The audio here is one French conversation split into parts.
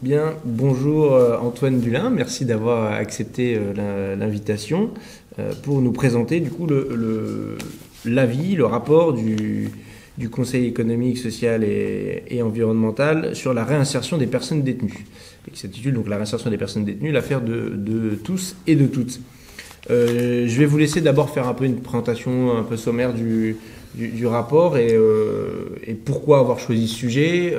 Bien, bonjour Antoine Dulin, merci d'avoir accepté l'invitation pour nous présenter du coup l'avis, le rapport du Conseil économique, social et environnemental sur la réinsertion des personnes détenues. Et qui s'intitule donc la réinsertion des personnes détenues, l'affaire de tous et de toutes. Je vais vous laisser d'abord faire un peu une présentation un peu sommaire du rapport et pourquoi avoir choisi ce sujet,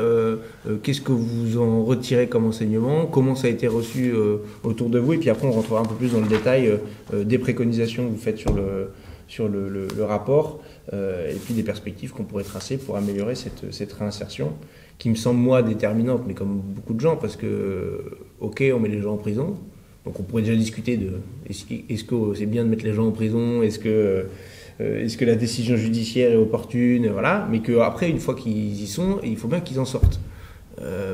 qu'est-ce que vous en retirez comme enseignement, comment ça a été reçu autour de vous, et puis après on rentrera un peu plus dans le détail des préconisations que vous faites sur le rapport et puis des perspectives qu'on pourrait tracer pour améliorer cette réinsertion qui me semble moi déterminante, mais comme beaucoup de gens, parce que ok, on met les gens en prison. Donc on pourrait déjà discuter de est-ce que c'est bien de mettre les gens en prison, est-ce que la décision judiciaire est opportune, voilà, mais qu'après, une fois qu'ils y sont, il faut bien qu'ils en sortent.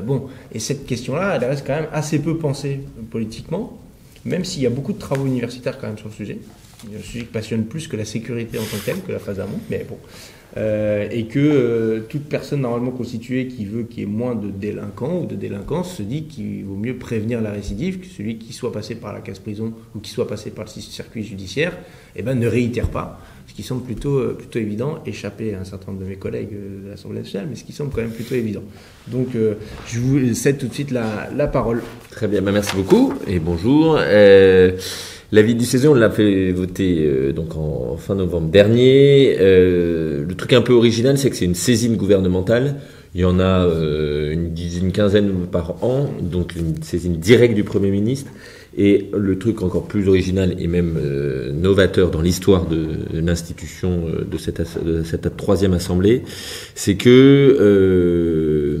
Bon, et cette question-là, elle reste quand même assez peu pensée politiquement, même s'il y a beaucoup de travaux universitaires quand même sur le sujet. Un sujet qui passionne plus que la sécurité en tant que telle, que la phase amont, mais bon. Et que toute personne normalement constituée qui veut qu'il y ait moins de délinquants ou de délinquance se dit qu'il vaut mieux prévenir la récidive que celui qui soit passé par la case prison ou qui soit passé par le circuit judiciaire, ne réitère pas. Ce qui semble plutôt évident, échappé à un certain nombre de mes collègues de l'Assemblée nationale, mais ce qui semble quand même plutôt évident. Donc je vous cède tout de suite la parole. Très bien, merci beaucoup et bonjour. L'avis du CESE, on l'a fait voter donc en fin novembre dernier. Le truc un peu original, c'est que c'est une saisine gouvernementale. Il y en a une quinzaine par an, donc une saisine directe du Premier ministre. Et le truc encore plus original et même novateur dans l'histoire de l'institution de cette troisième assemblée, c'est que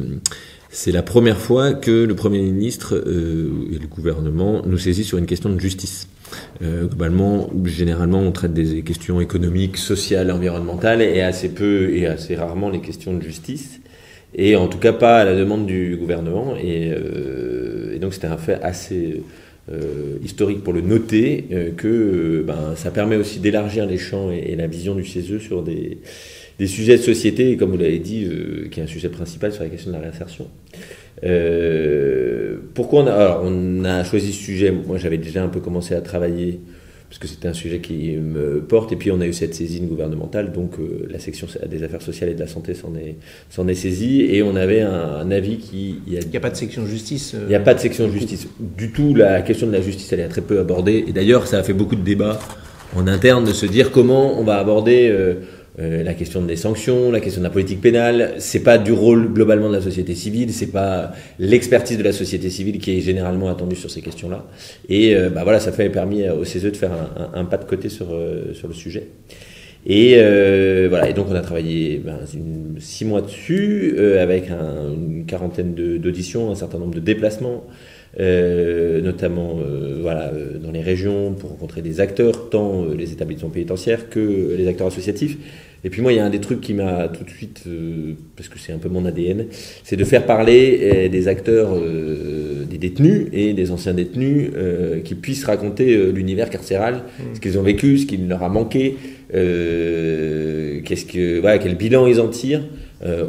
c'est la première fois que le Premier ministre et le gouvernement nous saisissent sur une question de justice. Globalement, généralement, on traite des questions économiques, sociales, environnementales et assez peu et assez rarement les questions de justice. Et en tout cas pas à la demande du gouvernement. Et donc c'était un fait assez historique pour le noter, que ça permet aussi d'élargir les champs et la vision du CESE sur des sujets de société, et comme vous l'avez dit, qui est un sujet principal sur la question de la réinsertion. Pourquoi on a choisi ce sujet? Moi, j'avais déjà un peu commencé à travailler, parce que c'était un sujet qui me porte, et puis on a eu cette saisine gouvernementale, donc la section des affaires sociales et de la santé s'en est saisie, et on avait un avis qui... Il n'y a pas de section justice Il n'y a pas de section justice. Du tout, la question de la justice, elle est très peu abordée, et d'ailleurs, ça a fait beaucoup de débats en interne de se dire comment on va aborder... la question des sanctions, la question de la politique pénale, c'est pas du rôle globalement de la société civile, c'est pas l'expertise de la société civile qui est généralement attendue sur ces questions-là. Et voilà, ça fait permis au CESE de faire un pas de côté sur le sujet. Et voilà, et donc on a travaillé 6 mois dessus, avec une quarantaine d'auditions, un certain nombre de déplacements. Notamment dans les régions pour rencontrer des acteurs, tant les établissements pénitentiaires que les acteurs associatifs. Et puis moi, il y a un des trucs qui m'a tout de suite, parce que c'est un peu mon ADN, c'est de faire parler des acteurs, des détenus et des anciens détenus, qui puissent raconter l'univers carcéral, ce qu'ils ont vécu, ce qui leur a manqué, quel bilan ils en tirent.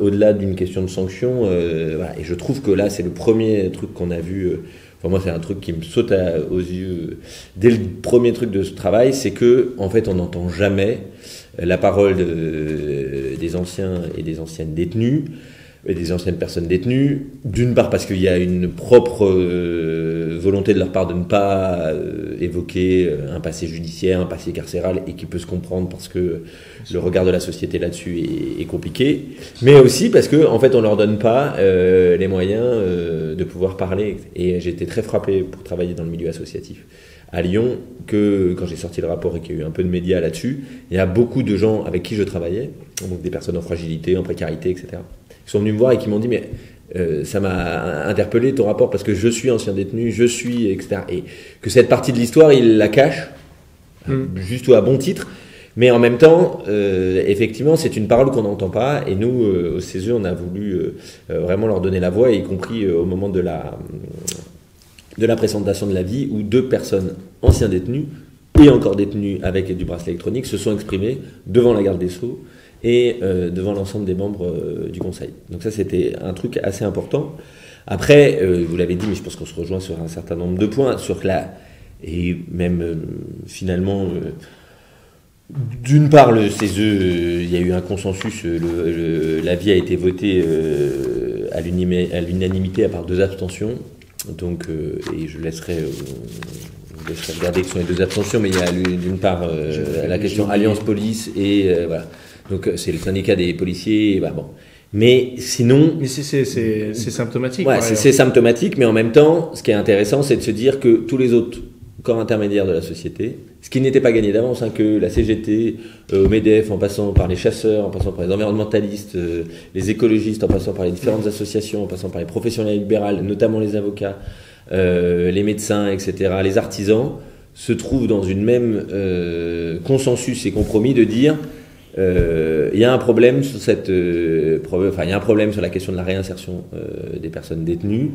Au-delà d'une question de sanction, et je trouve que là c'est le premier truc qu'on a vu, moi c'est un truc qui me saute aux yeux dès le premier truc de ce travail, c'est que en fait on n'entend jamais la parole des anciens et des anciennes détenus et des anciennes personnes détenues, d'une part parce qu'il y a une propre volonté de leur part de ne pas évoquer un passé judiciaire, un passé carcéral, et qui peut se comprendre parce que le regard de la société là-dessus est compliqué, mais aussi parce que en fait on leur donne pas les moyens de pouvoir parler. Et j'ai été très frappé pour travailler dans le milieu associatif à Lyon que quand j'ai sorti le rapport et qu'il y a eu un peu de médias là-dessus, il y a beaucoup de gens avec qui je travaillais, donc des personnes en fragilité, en précarité, etc., qui sont venus me voir et qui m'ont dit mais ça m'a interpellé ton rapport parce que je suis ancien détenu, etc. Et que cette partie de l'histoire, il la cache, juste ou à bon titre, mais en même temps, effectivement, c'est une parole qu'on n'entend pas, et nous, au CESE, on a voulu vraiment leur donner la voix, y compris au moment de la présentation de l'avis, où 2 personnes anciens détenus et encore détenus avec du bracelet électronique se sont exprimés devant la garde des Sceaux et devant l'ensemble des membres du Conseil. Donc ça, c'était un truc assez important. Après, vous l'avez dit, mais je pense qu'on se rejoint sur un certain nombre de points, et même finalement, d'une part, le CESE, il y a eu un consensus, l'avis a été voté à l'unanimité à part 2 abstentions, donc, et je laisserai regarder que ce sont les 2 abstentions, mais il y a d'une part la question Alliance Police, et voilà, donc c'est le syndicat des policiers, et bah, bon. Mais sinon... Mais c'est symptomatique. Ouais, c'est symptomatique, mais en même temps, ce qui est intéressant, c'est de se dire que tous les autres corps intermédiaires de la société, ce qui n'était pas gagné d'avance, hein, que la CGT, au MEDEF, en passant par les chasseurs, en passant par les environnementalistes, les écologistes, en passant par les différentes associations, en passant par les professionnels libérales, notamment les avocats, les médecins, etc., les artisans, se trouvent dans une même consensus et compromis de dire... il y a un problème sur il y a un problème sur la question de la réinsertion des personnes détenues.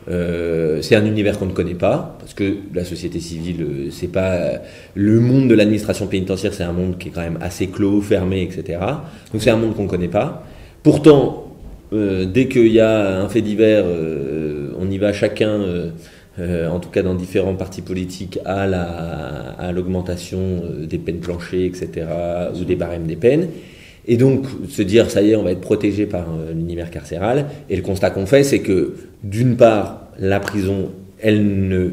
C'est un univers qu'on ne connaît pas, parce que la société civile, c'est pas le monde de l'administration pénitentiaire, c'est un monde qui est quand même assez clos, fermé, etc. Donc c'est un monde qu'on ne connaît pas. Pourtant, dès qu'il y a un fait divers, on y va chacun. En tout cas dans différents partis politiques, à l'augmentation des peines planchées, etc., ou des barèmes des peines. Et donc, se dire, ça y est, on va être protégé par l'univers carcéral. Et le constat qu'on fait, c'est que, d'une part, la prison, elle ne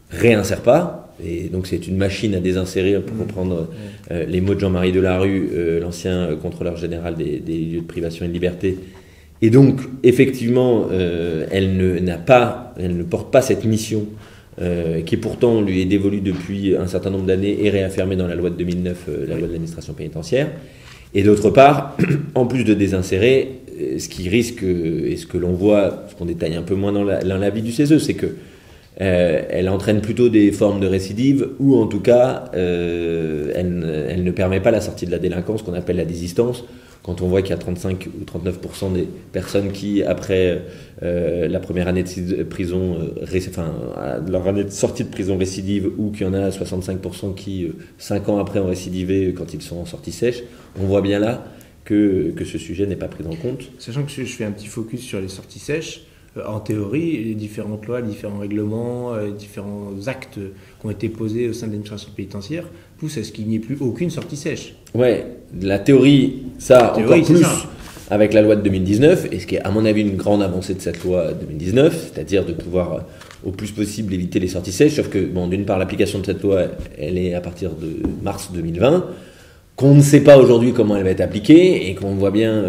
réinsère pas. Et donc, c'est une machine à désinsérer, pour reprendre les mots de Jean-Marie Delarue, l'ancien contrôleur général des lieux de privation et de liberté. Et donc, effectivement, elle ne porte pas cette mission qui pourtant lui est dévolue depuis un certain nombre d'années et réaffirmée dans la loi de 2009, la loi de l'administration pénitentiaire. Et d'autre part, en plus de désinsérer, ce qui risque, et ce que l'on voit, ce qu'on détaille un peu moins dans l'avis du CESE, c'est que elle entraîne plutôt des formes de récidive, ou en tout cas, elle ne permet pas la sortie de la délinquance qu'on appelle la désistance. Quand on voit qu'il y a 35 ou 39% des personnes qui, après la première année de prison, leur année de sortie de prison récidive, ou qu'il y en a 65% qui, 5 ans après, ont récidivé quand ils sont en sortie sèche, on voit bien là que ce sujet n'est pas pris en compte. Sachant que je fais un petit focus sur les sorties sèches, en théorie, les différentes lois, les différents règlements, les différents actes qui ont été posés au sein de l'administration pénitentiaire poussent à ce qu'il n'y ait plus aucune sortie sèche. Ouais, la théorie, encore plus avec la loi de 2019, et ce qui est à mon avis une grande avancée de cette loi 2019, c'est-à-dire de pouvoir au plus possible éviter les sorties sèches, sauf que, bon, d'une part, l'application de cette loi, elle est à partir de mars 2020, qu'on ne sait pas aujourd'hui comment elle va être appliquée, et qu'on voit bien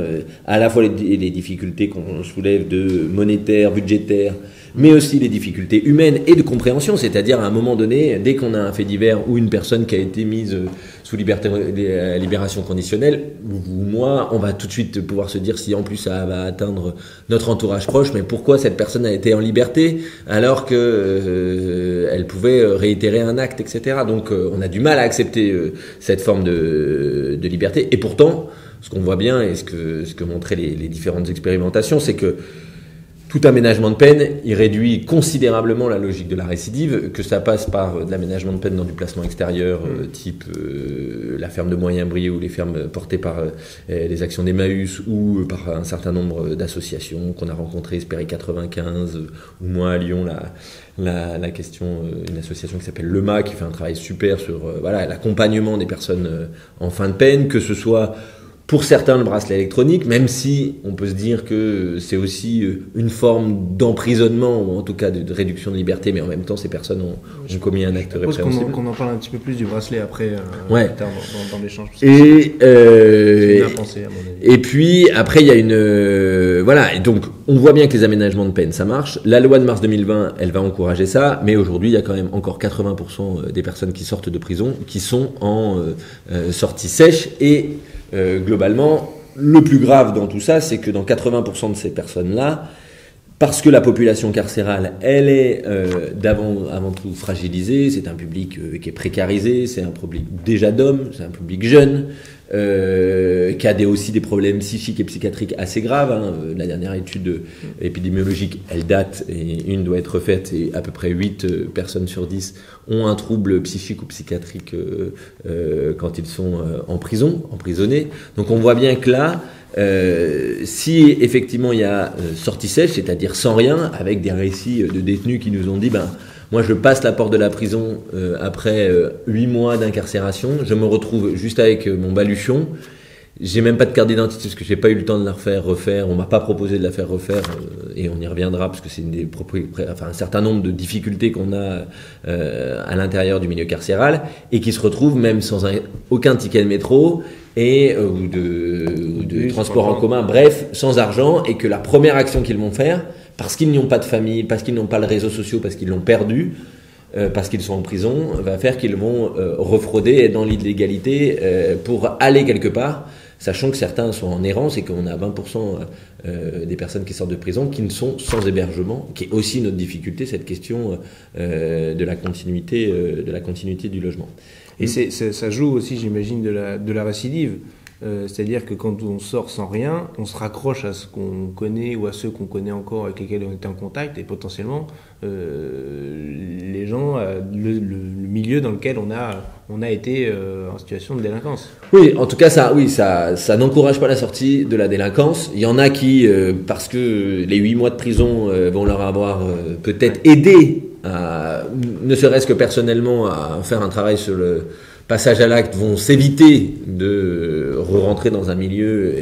à la fois les difficultés qu'on soulève de monétaires, budgétaires, mais aussi les difficultés humaines et de compréhension, c'est-à-dire à un moment donné, dès qu'on a un fait divers ou une personne qui a été mise sous libération conditionnelle, ou moi, on va tout de suite pouvoir se dire si en plus ça va atteindre notre entourage proche, mais pourquoi cette personne a été en liberté alors que elle pouvait réitérer un acte, etc. Donc on a du mal à accepter cette forme de liberté, et pourtant, ce qu'on voit bien et ce que montraient les différentes expérimentations, c'est que tout aménagement de peine, il réduit considérablement la logique de la récidive, que ça passe par de l'aménagement de peine dans du placement extérieur, type la ferme de Moyen-Brie ou les fermes portées par les actions d'Emmaüs, ou par un certain nombre d'associations qu'on a rencontrées, Espéry 95, ou moi à Lyon, la question, une association qui s'appelle LEMA, qui fait un travail super sur l'accompagnement des personnes en fin de peine, que ce soit pour certains le bracelet électronique, même si on peut se dire que c'est aussi une forme d'emprisonnement, ou en tout cas de réduction de liberté, mais en même temps ces personnes ont commis un acte répréhensible. Qu'on en parle un petit peu plus du bracelet après, ouais. Plus tard dans l'échange. Et bien pensé, à mon avis. Et puis après il y a et donc on voit bien que les aménagements de peine ça marche. La loi de mars 2020 elle va encourager ça, mais aujourd'hui il y a quand même encore 80% des personnes qui sortent de prison qui sont en sortie sèche, et globalement, le plus grave dans tout ça, c'est que dans 80% de ces personnes-là, parce que la population carcérale, elle est avant tout fragilisée, c'est un public qui est précarisé, c'est un public déjà d'hommes, c'est un public jeune, qui a aussi des problèmes psychiques et psychiatriques assez graves. Hein. La dernière étude épidémiologique, elle date, et une doit être faite, et à peu près 8 personnes sur 10 ont un trouble psychique ou psychiatrique quand ils sont en prison, emprisonnés. Donc on voit bien que là, si effectivement il y a sortie sèche, c'est-à-dire sans rien, avec des récits de détenus qui nous ont dit moi je passe la porte de la prison après 8 mois d'incarcération, je me retrouve juste avec mon baluchon, j'ai même pas de carte d'identité parce que j'ai pas eu le temps de la refaire, on m'a pas proposé de la faire refaire et on y reviendra parce que c'est un certain nombre de difficultés qu'on a à l'intérieur du milieu carcéral et qui se retrouvent même sans aucun ticket de métro ou de transport en commun, bref, sans argent, et que la première action qu'ils vont faire, parce qu'ils n'ont pas de famille, parce qu'ils n'ont pas les réseaux sociaux, parce qu'ils l'ont perdu, parce qu'ils sont en prison, va faire qu'ils vont refrauder, être dans l'illégalité pour aller quelque part, sachant que certains sont en errance et qu'on a 20% des personnes qui sortent de prison qui ne sont sans hébergement, qui est aussi notre difficulté, cette question de la continuité du logement. Et ça joue aussi, j'imagine, de la récidive. C'est-à-dire que quand on sort sans rien, on se raccroche à ce qu'on connaît ou à ceux qu'on connaît encore, avec lesquels on était en contact, et potentiellement les gens, le milieu dans lequel on a été en situation de délinquance. Oui, en tout cas, ça n'encourage pas la sortie de la délinquance. Il y en a qui, parce que les 8 mois de prison vont leur avoir peut-être aidé, ne serait-ce que personnellement, à faire un travail sur le passage à l'acte, vont s'éviter de re-rentrer dans un milieu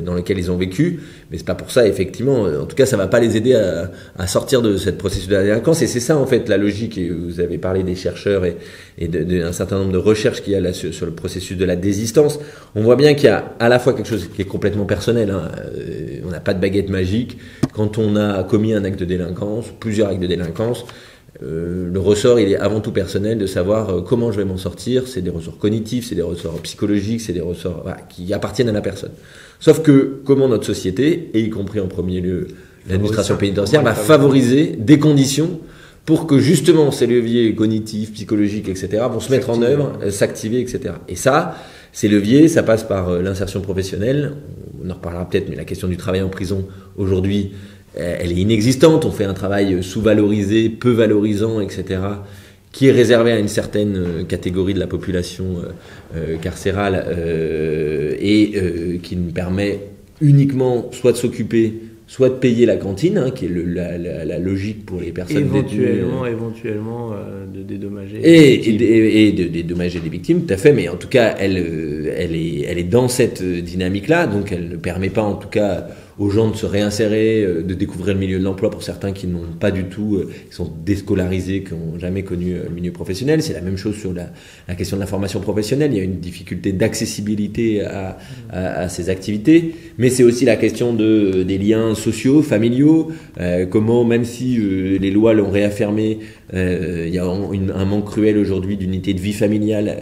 dans lequel ils ont vécu, mais c'est pas pour ça, effectivement, en tout cas ça va pas les aider à sortir de cette processus de la délinquance, et c'est ça en fait la logique, et vous avez parlé des chercheurs et d'un certain nombre de recherches qu'il y a là sur le processus de la désistance. On voit bien qu'il y a à la fois quelque chose qui est complètement personnel, hein. On n'a pas de baguette magique. Quand on a commis un acte de délinquance, plusieurs actes de délinquance, le ressort, il est avant tout personnel, de savoir comment je vais m'en sortir. C'est des ressorts cognitifs, c'est des ressorts psychologiques, c'est des ressorts qui appartiennent à la personne. Sauf que comment notre société, et y compris en premier lieu l'administration pénitentiaire, va favoriser des conditions pour que justement ces leviers cognitifs, psychologiques, etc. vont se mettre en œuvre, s'activer, etc. Et ça, ces leviers, ça passe par l'insertion professionnelle. On en reparlera peut-être, mais la question du travail en prison aujourd'hui, elle est inexistante. On fait un travail sous-valorisé, peu valorisant, etc., qui est réservé à une certaine catégorie de la population carcérale et qui nous permet uniquement soit de s'occuper, soit de payer la cantine, qui est la logique pour les personnes éventuellement de dédommager et de dédommager les victimes, tout à fait, mais en tout cas elle est dans cette dynamique-là, donc elle ne permet pas en tout cas aux gens de se réinsérer, de découvrir le milieu de l'emploi pour certains qui n'ont pas du tout, qui sont déscolarisés, qui n'ont jamais connu le milieu professionnel. C'est la même chose sur la question de la formation professionnelle. Il y a une difficulté d'accessibilité à ces activités, mais c'est aussi la question des liens sociaux, familiaux, comment, même si les lois l'ont réaffirmé, il y a un manque cruel aujourd'hui d'unité de vie familiale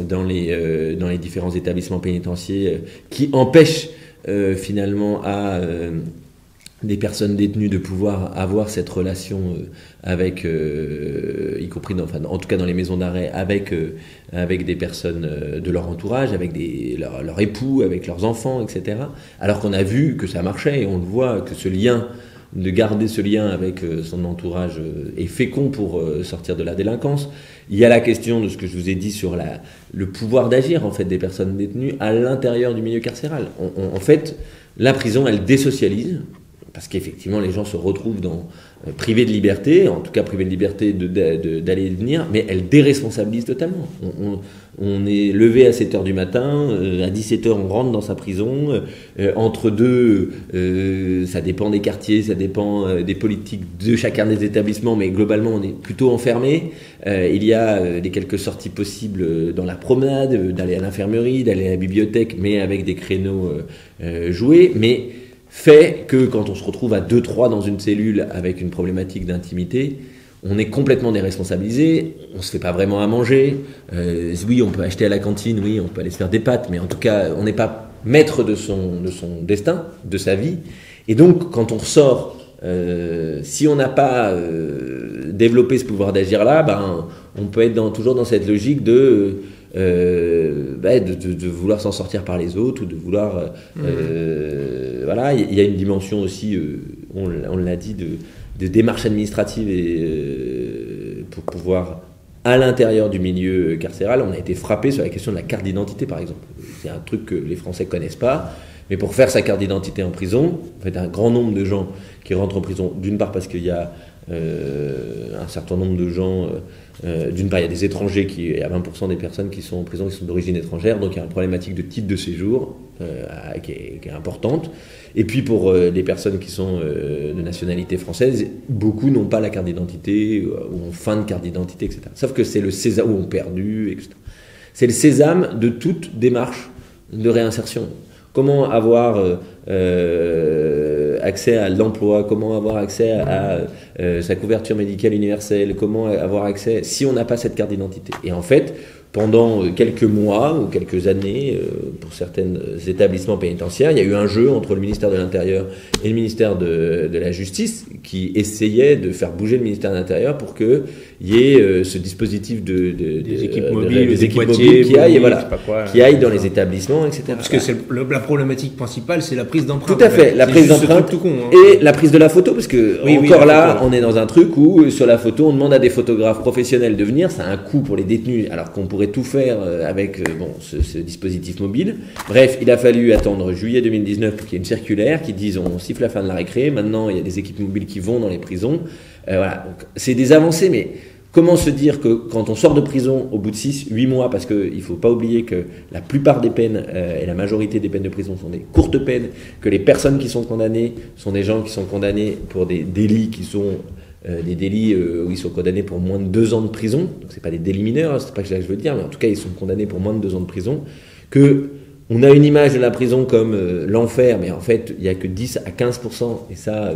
dans les différents établissements pénitentiaires qui empêchent finalement à des personnes détenues de pouvoir avoir cette relation avec, y compris en tout cas dans les maisons d'arrêt, avec des personnes de leur entourage, avec leur époux, avec leurs enfants, etc. Alors qu'on a vu que ça marchait, et on le voit que de garder ce lien avec son entourage est fécond pour sortir de la délinquance. Il y a la question de ce que je vous ai dit sur le pouvoir d'agir en fait des personnes détenues à l'intérieur du milieu carcéral. En fait, la prison, elle désocialise, parce qu'effectivement les gens se retrouvent privés de liberté, en tout cas privés de liberté d'aller et de venir, mais elle déresponsabilise totalement. On est levé à 7h du matin, à 17h on rentre dans sa prison, entre deux, ça dépend des quartiers, ça dépend des politiques de chacun des établissements, mais globalement on est plutôt enfermé. Il y a des quelques sorties possibles dans la promenade, d'aller à l'infirmerie, d'aller à la bibliothèque, mais avec des créneaux joués, mais fait que quand on se retrouve à 2-3 dans une cellule avec une problématique d'intimité, on est complètement déresponsabilisé, on ne se fait pas vraiment à manger, oui on peut acheter à la cantine, oui on peut aller se faire des pâtes, mais en tout cas on n'est pas maître de son destin, de sa vie, et donc quand on ressort, si on n'a pas développé ce pouvoir d'agir là, on peut être toujours dans cette logique de de vouloir s'en sortir par les autres ou de vouloir voilà, il y a une dimension aussi on l'a dit de démarche administrative et pour pouvoir à l'intérieur du milieu carcéral, on a été frappé sur la question de la carte d'identité par exemple. C'est un truc que les Français connaissent pas, mais pour faire sa carte d'identité en prison, en fait un grand nombre de gens qui rentrent en prison, d'une part parce qu'il y a un certain nombre de gens, d'une part il y a des étrangers, il y a 20% des personnes qui sont en prison qui sont d'origine étrangère, donc il y a une problématique de titre de séjour qui est importante. Et puis pour les personnes qui sont de nationalité française, beaucoup n'ont pas la carte d'identité ou ont fin de carte d'identité, etc. Sauf que c'est le sésame, ou ont perdu, etc. C'est le sésame de toute démarche de réinsertion. Comment avoir accès à l'emploi, comment avoir accès à sa couverture médicale universelle, comment avoir accès si on n'a pas cette carte d'identité. Et en fait, pendant quelques mois ou quelques années, pour certains établissements pénitentiaires, il y a eu un jeu entre le ministère de l'Intérieur et le ministère de la Justice qui essayait de faire bouger le ministère de l'Intérieur pour qu'il y ait ce dispositif des équipes mobiles qui aillent dans les établissements, etc. Parce que la problématique principale, c'est la prise d'empreinte. Tout à fait, la prise d'empreinte et la prise de la photo, parce que on est dans un truc où sur la photo, on demande à des photographes professionnels de venir, ça a un coût pour les détenus, alors qu'on pourrait tout faire avec ce dispositif mobile. Bref, il a fallu attendre juillet 2019 pour qu'il y ait une circulaire qui dise on siffle la fin de la récré. Maintenant, il y a des équipes mobiles qui vont dans les prisons. Voilà, donc c'est des avancées, mais comment se dire que quand on sort de prison au bout de 6-8 mois, parce qu'il ne faut pas oublier que la plupart des peines et la majorité des peines de prison sont des courtes peines, que les personnes qui sont condamnées sont des gens qui sont condamnés pour des délits qui sont des délits où ils sont condamnés pour moins de 2 ans de prison, donc c'est pas des délits mineurs, c'est pas ça que je veux dire, mais en tout cas ils sont condamnés pour moins de 2 ans de prison, que on a une image de la prison comme l'enfer, mais en fait il y a que 10 à 15%, et ça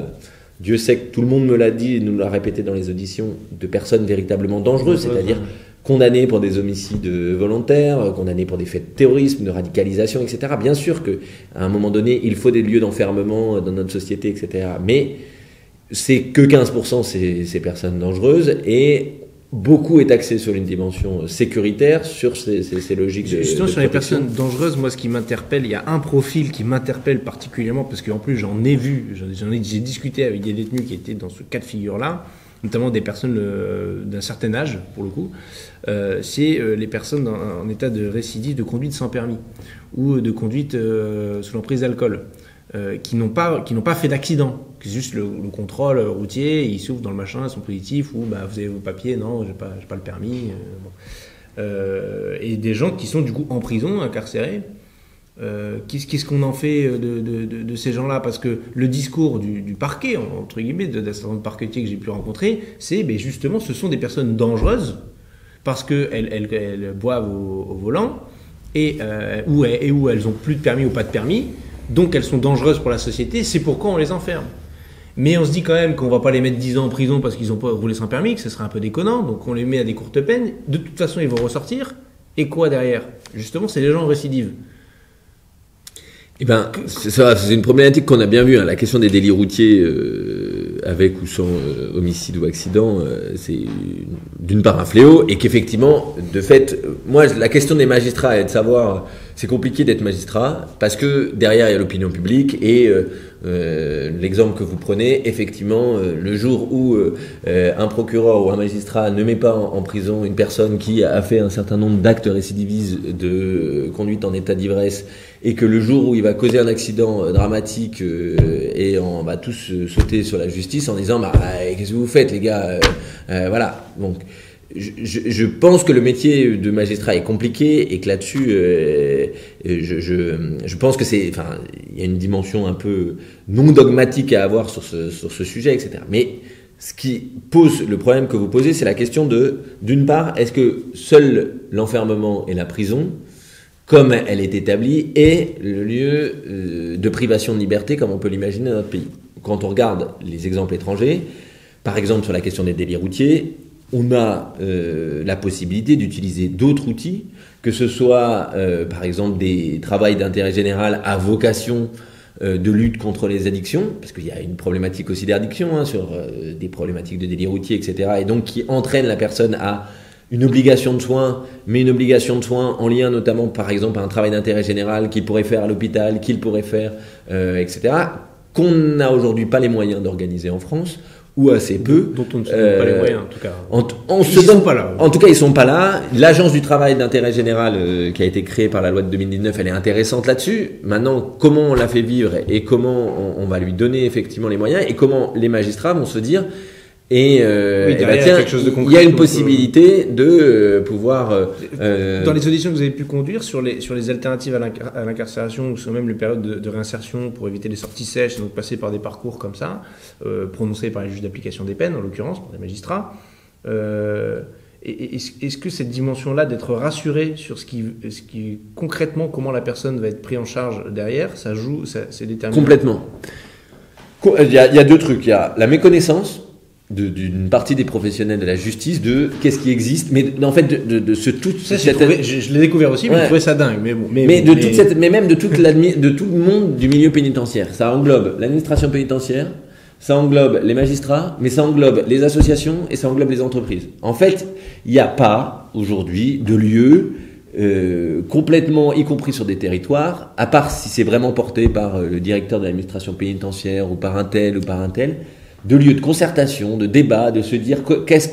Dieu sait que tout le monde me l'a dit et nous l'a répété dans les auditions, de personnes véritablement dangereuses, c'est-à-dire condamnées pour des homicides volontaires, condamnées pour des faits de terrorisme, de radicalisation, etc. Bien sûr qu'à un moment donné il faut des lieux d'enfermement dans notre société, etc. Mais c'est que 15% ces personnes dangereuses, et beaucoup est axé sur une dimension sécuritaire, sur ces logiques de justement de sur les protection. personnes dangereuses, moi ce qui m'interpelle, il y a un profil qui m'interpelle particulièrement, parce qu'en plus j'ai discuté avec des détenus qui étaient dans ce cas de figure-là, notamment des personnes d'un certain âge pour le coup, c'est les personnes en état de récidive de conduite sans permis, ou de conduite sous l'emprise d'alcool. Qui n'ont pas fait d'accident, c'est juste le contrôle routier, ils s'ouvrent dans le machin, ils sont positifs, ou vous avez vos papiers, non, j'ai pas le permis. Et des gens qui sont du coup en prison, incarcérés. Qu'est-ce qu'on en fait de ces gens-là? Parce que le discours du parquet, entre guillemets, d'un certain nombre de parquetiers que j'ai pu rencontrer, c'est justement ce sont des personnes dangereuses parce qu'elles boivent au volant et où elles ont plus de permis ou pas de permis. Donc elles sont dangereuses pour la société, c'est pourquoi on les enferme. Mais on se dit quand même qu'on va pas les mettre 10 ans en prison parce qu'ils ont pas roulé sans permis, que ce serait un peu déconnant, donc on les met à des courtes peines, de toute façon ils vont ressortir, et quoi derrière? Justement, c'est les gens en récidive. Eh ben, c'est une problématique qu'on a bien vue, hein. La question des délits routiers avec ou sans homicide ou accident, c'est d'une part un fléau, et qu'effectivement, de fait, moi, la question des magistrats est de savoir, c'est compliqué d'être magistrat, parce que derrière il y a l'opinion publique, et l'exemple que vous prenez, effectivement, le jour où un procureur ou un magistrat ne met pas en prison une personne qui a fait un certain nombre d'actes récidivistes de conduite en état d'ivresse, et que le jour où il va causer un accident dramatique et on va tous sauter sur la justice en disant qu'est-ce que vous faites les gars, voilà. Donc je pense que le métier de magistrat est compliqué, et que là-dessus je pense que il y a une dimension un peu non dogmatique à avoir sur ce sujet, etc. Mais ce qui pose le problème que vous posez, c'est la question d'une part, est-ce que seul l'enfermement et la prison, comme elle est établie, est le lieu de privation de liberté comme on peut l'imaginer dans notre pays? Quand on regarde les exemples étrangers, par exemple sur la question des délits routiers, on a la possibilité d'utiliser d'autres outils, que ce soit par exemple des travails d'intérêt général à vocation de lutte contre les addictions, parce qu'il y a une problématique aussi d'addiction sur des problématiques de délits routiers, etc., et donc qui entraîne la personne à une obligation de soins, mais une obligation de soins en lien notamment, par exemple, à un travail d'intérêt général qu'il pourrait faire à l'hôpital, qu'il pourrait faire, etc., qu'on n'a aujourd'hui pas les moyens d'organiser en France, ou assez peu. Dont on ne se donne pas les moyens, en tout cas. Ils sont pas là. En tout cas, ils sont pas là. L'agence du travail d'intérêt général qui a été créée par la loi de 2019, elle est intéressante là-dessus. Maintenant, comment on la fait vivre et comment on va lui donner effectivement les moyens et comment les magistrats vont se dire tiens, il y a une possibilité de pouvoir... Dans les auditions que vous avez pu conduire sur les alternatives à l'incarcération ou sur même les périodes de réinsertion pour éviter les sorties sèches, donc passer par des parcours comme ça, prononcés par les juges d'application des peines, en l'occurrence, par les magistrats, est-ce que cette dimension-là d'être rassuré sur ce qui concrètement, comment la personne va être prise en charge derrière, c'est déterminant? Complètement. Il y a deux trucs. Il y a la méconnaissance d'une partie des professionnels de la justice de qu'est-ce qui existe, mais en fait de ce tout je l'ai découvert aussi, mais je trouvais ça dingue, mais même de tout le monde du milieu pénitentiaire. Ça englobe l'administration pénitentiaire, ça englobe les magistrats, mais ça englobe les associations et ça englobe les entreprises. En fait, il n'y a pas aujourd'hui de lieu complètement, y compris sur des territoires, à part si c'est vraiment porté par le directeur de l'administration pénitentiaire ou par un tel, de lieux de concertation, de débat, de se dire qu'est-ce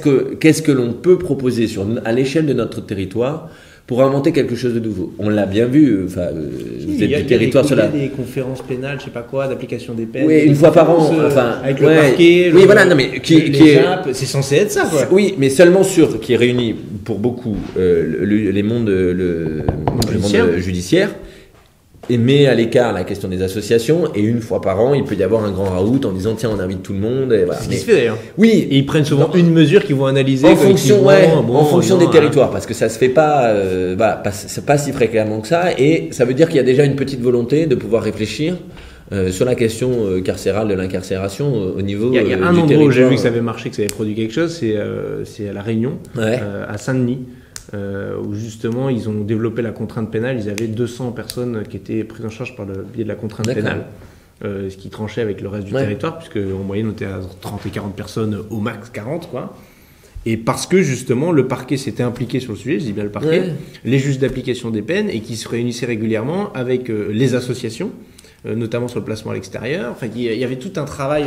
que l'on peut proposer à l'échelle de notre territoire pour inventer quelque chose de nouveau. On l'a bien vu, vous êtes du territoire sur la... Il y a des conférences pénales, je sais pas quoi, d'application des peines. Oui, une fois par an, avec le parquet, c'est censé être ça, quoi. Oui, mais seulement qui réunit pour beaucoup le monde judiciaire. Et met à l'écart la question des associations, et une fois par an, il peut y avoir un grand raout en disant tiens, on invite tout le monde. Et voilà. C'est ce qui se fait d'ailleurs. Oui. Et ils prennent souvent une mesure qu'ils vont analyser en fonction des territoires, parce que ça se fait pas, c'est pas si fréquemment que ça, et ça veut dire qu'il y a déjà une petite volonté de pouvoir réfléchir sur la question carcérale de l'incarcération au niveau. Il y a un endroit où j'ai vu que ça avait marché, que ça avait produit quelque chose, c'est à La Réunion, à Saint-Denis. Où justement ils ont développé la contrainte pénale. Ils avaient 200 personnes qui étaient prises en charge par le biais de la contrainte pénale, ce qui tranchait avec le reste du territoire, puisque en moyenne on était à 30 et 40 personnes au max, 40 quoi. Et parce que justement le parquet s'était impliqué sur le sujet, je dis bien le parquet, les juges d'application des peines, et qui se réunissaient régulièrement avec les associations, notamment sur le placement à l'extérieur. Enfin, il y avait tout un travail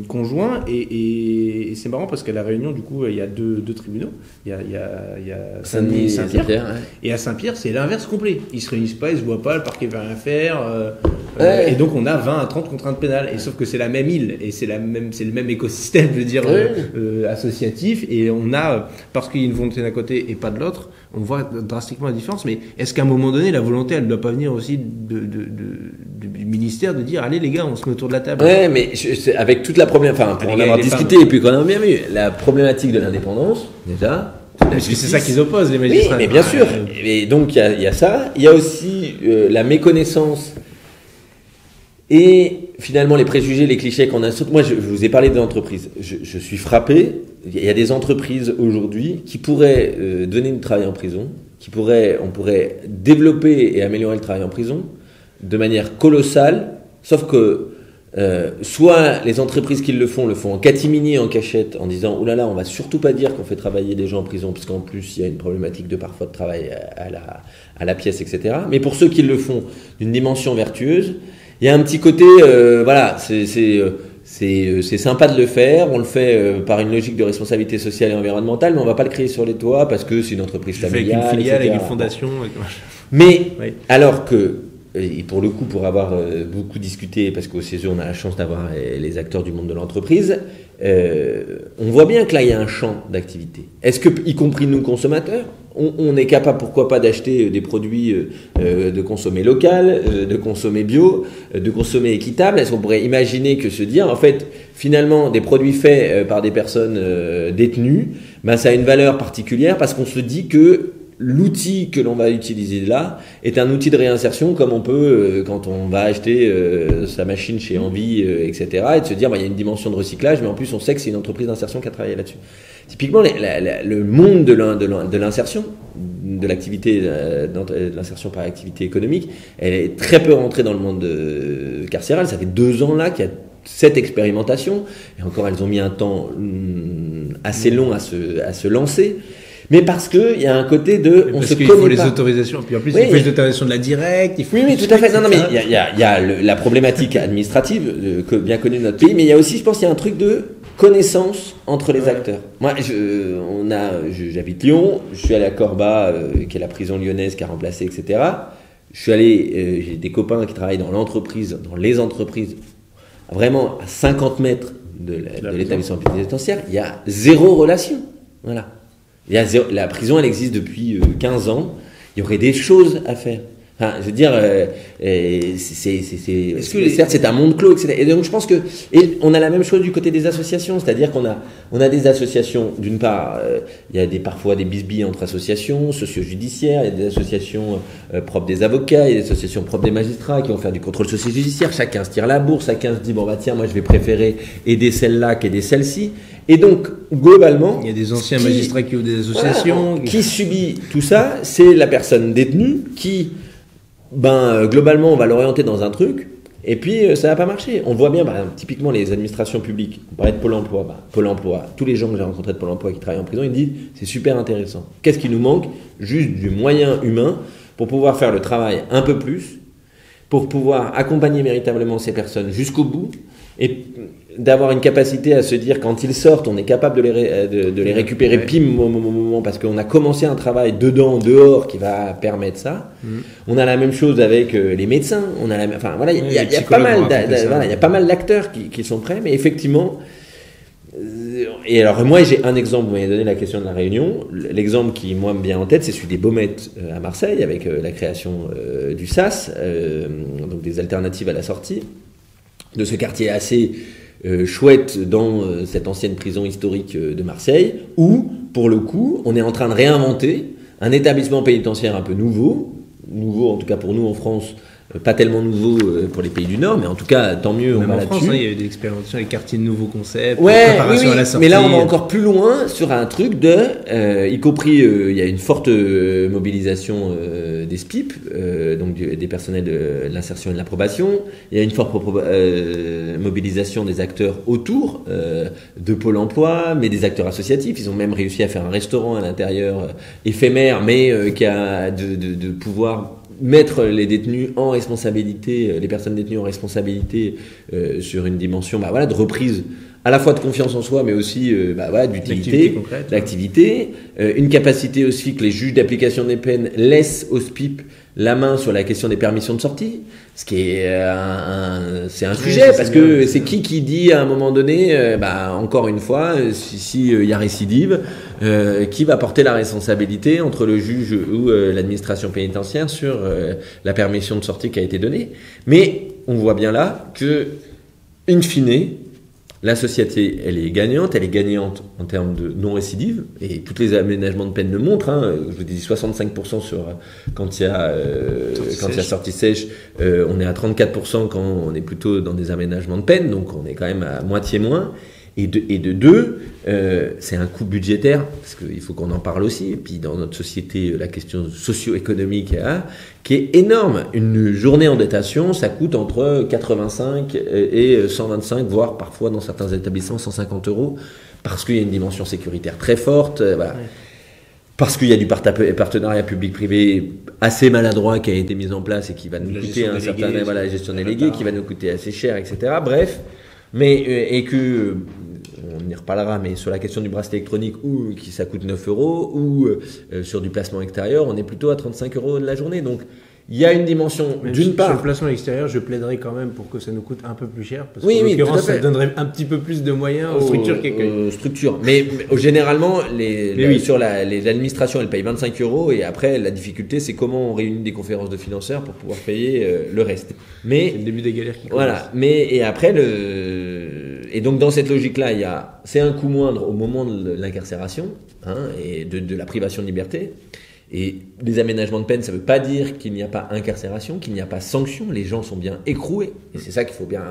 conjoint, et c'est marrant parce qu'à La Réunion, du coup, il y a deux tribunaux. Il y a Saint-Denis et Saint-Pierre. Et à Saint-Pierre, c'est l'inverse complet. Ils se réunissent pas, ils se voient pas, le parquet ne va rien faire. Et donc, on a 20 à 30 contraintes pénales. Et sauf que c'est la même île, et c'est le même écosystème, je veux dire, associatif. Et on a, parce qu'il y a une volonté d'un côté et pas de l'autre, on voit drastiquement la différence. Mais est-ce qu'à un moment donné, la volonté, elle ne doit pas venir aussi du ministère de dire allez les gars, on se met autour de la table? Ouais, mais avec toute la problématique, pour en avoir discuté et puis qu'on a bien vu, la problématique de l'indépendance, déjà. Parce que c'est ça qu'ils opposent, les magistrats. Oui, mais bien sûr. Et donc, il y a ça. Il y a aussi la méconnaissance et finalement les préjugés, les clichés qu'on a. Moi, je vous ai parlé des entreprises. Je suis frappé. Il y a des entreprises aujourd'hui qui pourraient donner du travail en prison, on pourrait développer et améliorer le travail en prison de manière colossale, sauf que soit les entreprises qui le font en catimini, en cachette, en disant oh là là, on va surtout pas dire qu'on fait travailler des gens en prison, puisqu'en plus il y a une problématique parfois de travail à la pièce, etc. Mais pour ceux qui le font d'une dimension vertueuse, il y a un petit côté, c'est sympa de le faire, on le fait par une logique de responsabilité sociale et environnementale, mais on va pas le crier sur les toits parce que c'est une entreprise familiale, avec une filiale, avec une fondation. Mais alors que, et pour le coup, pour avoir beaucoup discuté, parce qu'au CESE on a la chance d'avoir les acteurs du monde de l'entreprise, on voit bien que là il y a un champ d'activité. Est-ce que, y compris nous consommateurs, on est capable, pourquoi pas, d'acheter des produits, de consommer local, de consommer bio, de consommer équitable? Est-ce qu'on pourrait imaginer que se dire, en fait, finalement, des produits faits par des personnes détenues, ça a une valeur particulière parce qu'on se dit que l'outil que l'on va utiliser là est un outil de réinsertion, comme on peut quand on va acheter sa machine chez Envie, etc. Et de se dire, il y a une dimension de recyclage, mais en plus on sait que c'est une entreprise d'insertion qui a travaillé là-dessus. Typiquement, le monde de l'insertion, de l'activité, de l'insertion par activité économique, elle est très peu rentrée dans le monde carcéral. Ça fait 2 ans là qu'il y a cette expérimentation, et encore elles ont mis un temps assez long à se lancer. Mais parce que il y a un côté de, on se connaît pas. Il faut les autorisations. Puis en plus, il faut les autorisations de la directe. Oui, tout à fait. Non, mais il y a la problématique administrative bien connue de notre pays, mais il y a aussi, je pense, il y a un truc de connaissance entre les acteurs. Moi, j'habite Lyon. Je suis allé à Corba, qui est la prison lyonnaise qui a remplacé, etc. Je suis allé, j'ai des copains qui travaillent dans les entreprises, vraiment à 50 mètres de l'établissement pénitentiaire. Il y a zéro relation. Voilà. La prison, elle existe depuis 15 ans. Il y aurait des choses à faire. Enfin, je veux dire, certes, c'est un monde clos, etc. Et donc, je pense que, et on a la même chose du côté des associations, c'est-à-dire qu'on a des associations. D'une part, il y a parfois des bisbilles entre associations socio-judiciaires. Il y a des associations propres des avocats, il y a des associations propres des magistrats qui vont faire du contrôle socio-judiciaire. Chacun se tire la bourse, chacun se dit bon bah tiens, moi je vais préférer aider celle-là qu'aider celle-ci. Et donc, globalement, il y a des anciens magistrats qui ont des associations. Voilà, qui subit tout ça, c'est la personne détenue qui, globalement, on va l'orienter dans un truc, et puis ça va pas marcher. On le voit bien, par exemple, typiquement les administrations publiques. On parlait de Pôle emploi. Pôle emploi, tous les gens que j'ai rencontrés de Pôle emploi qui travaillent en prison, ils disent c'est super intéressant. Qu'est-ce qui nous manque? Juste du moyen humain pour pouvoir faire le travail un peu plus, pour pouvoir accompagner véritablement ces personnes jusqu'au bout, et d'avoir une capacité à se dire quand ils sortent, on est capable de les récupérer pile au moment parce qu'on a commencé un travail dehors qui va permettre ça. On a la même chose avec les médecins. On a il y a pas mal d'acteurs qui sont prêts, mais effectivement. Et alors moi j'ai un exemple, vous m'avez donné la question de la Réunion. L'exemple qui moi me vient en tête, c'est celui des Baumettes à Marseille avec la création du SAS, donc des alternatives à la sortie de ce quartier assez chouette dans cette ancienne prison historique de Marseille, où, pour le coup, on est en train de réinventer un établissement pénitentiaire un peu nouveau en tout cas pour nous en France, pas tellement nouveau pour les pays du Nord, mais en tout cas, tant mieux, même on va en France, là-dessus. Il y a eu des expérimentations, les quartiers de nouveaux concepts, préparation à la sortie. Mais là, on va encore plus loin sur un truc y compris, il y a une forte mobilisation des SPIP, donc des personnels de l'insertion et de l'approbation. Il y a une forte mobilisation des acteurs autour de Pôle emploi, mais des acteurs associatifs. Ils ont même réussi à faire un restaurant à l'intérieur éphémère, mais qui a de pouvoir mettre les détenus en responsabilité, les personnes détenues en responsabilité sur une dimension de reprise à la fois de confiance en soi, mais aussi d'utilité, d'activité, une capacité aussi que les juges d'application des peines laissent au SPIP la main sur la question des permissions de sortie, ce qui est c'est un sujet, parce que c'est qui dit à un moment donné, encore une fois, si y a récidive, qui va porter la responsabilité entre le juge ou l'administration pénitentiaire sur la permission de sortie qui a été donnée. Mais on voit bien là que, in fine, la société, elle est gagnante en termes de non-récidive, et tous les aménagements de peine le montrent. Je vous dis 65% quand il y a sortie sèche, on est à 34% quand on est plutôt dans des aménagements de peine, donc on est quand même à moitié moins. Et de deux, c'est un coût budgétaire, parce qu'il faut qu'on en parle aussi. Et puis dans notre société, la question socio-économique qui est énorme. Une journée en détention, ça coûte entre 85 et 125, voire parfois dans certains établissements 150 €, parce qu'il y a une dimension sécuritaire très forte. Parce qu'il y a du partenariat public-privé assez maladroit qui a été mis en place et qui va nous coûter la gestion déléguée, qui va nous coûter assez cher, etc. Bref. Mais, et que, on y reparlera, mais sur la question du bracelet électronique, ça coûte 9 €, ou sur du placement extérieur, on est plutôt à 35 € de la journée. Donc, il y a une dimension, d'une part. Sur le placement extérieur, je plaiderais quand même pour que ça nous coûte un peu plus cher, parce qu'en l'occurrence, ça donnerait un petit peu plus de moyens aux structures qui accueillent. Mais généralement, sur les administrations, elles payent 25 €, et après, la difficulté, c'est comment on réunit des conférences de financeurs pour pouvoir payer le reste. Mais c'est le début des galères qui commencent. Voilà. Et après, et donc dans cette logique-là, c'est un coût moindre au moment de l'incarcération, et de la privation de liberté. Et les aménagements de peine, ça ne veut pas dire qu'il n'y a pas incarcération, qu'il n'y a pas sanction. Les gens sont bien écroués. Et c'est ça qu'il faut bien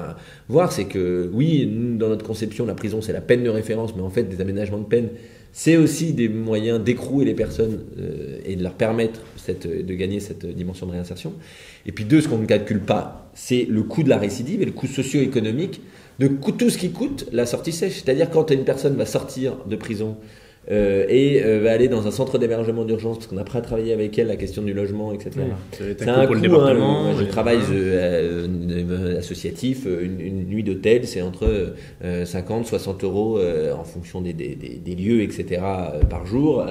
voir, c'est que oui, nous, dans notre conception, la prison, c'est la peine de référence, mais en fait, des aménagements de peine, c'est aussi des moyens d'écrouer les personnes et de leur permettre de gagner cette dimension de réinsertion. Et puis deux, ce qu'on ne calcule pas, c'est le coût de la récidive et le coût socio-économique de tout ce qui coûte la sortie sèche. C'est-à-dire quand une personne va sortir de prison et va aller dans un centre d'hébergement d'urgence, parce qu'on a après travaillé avec elle la question du logement, etc. Oui, c'est un coût, je travaille associatif, une nuit d'hôtel, c'est entre 50, 60 euros en fonction des lieux, etc. Par jour,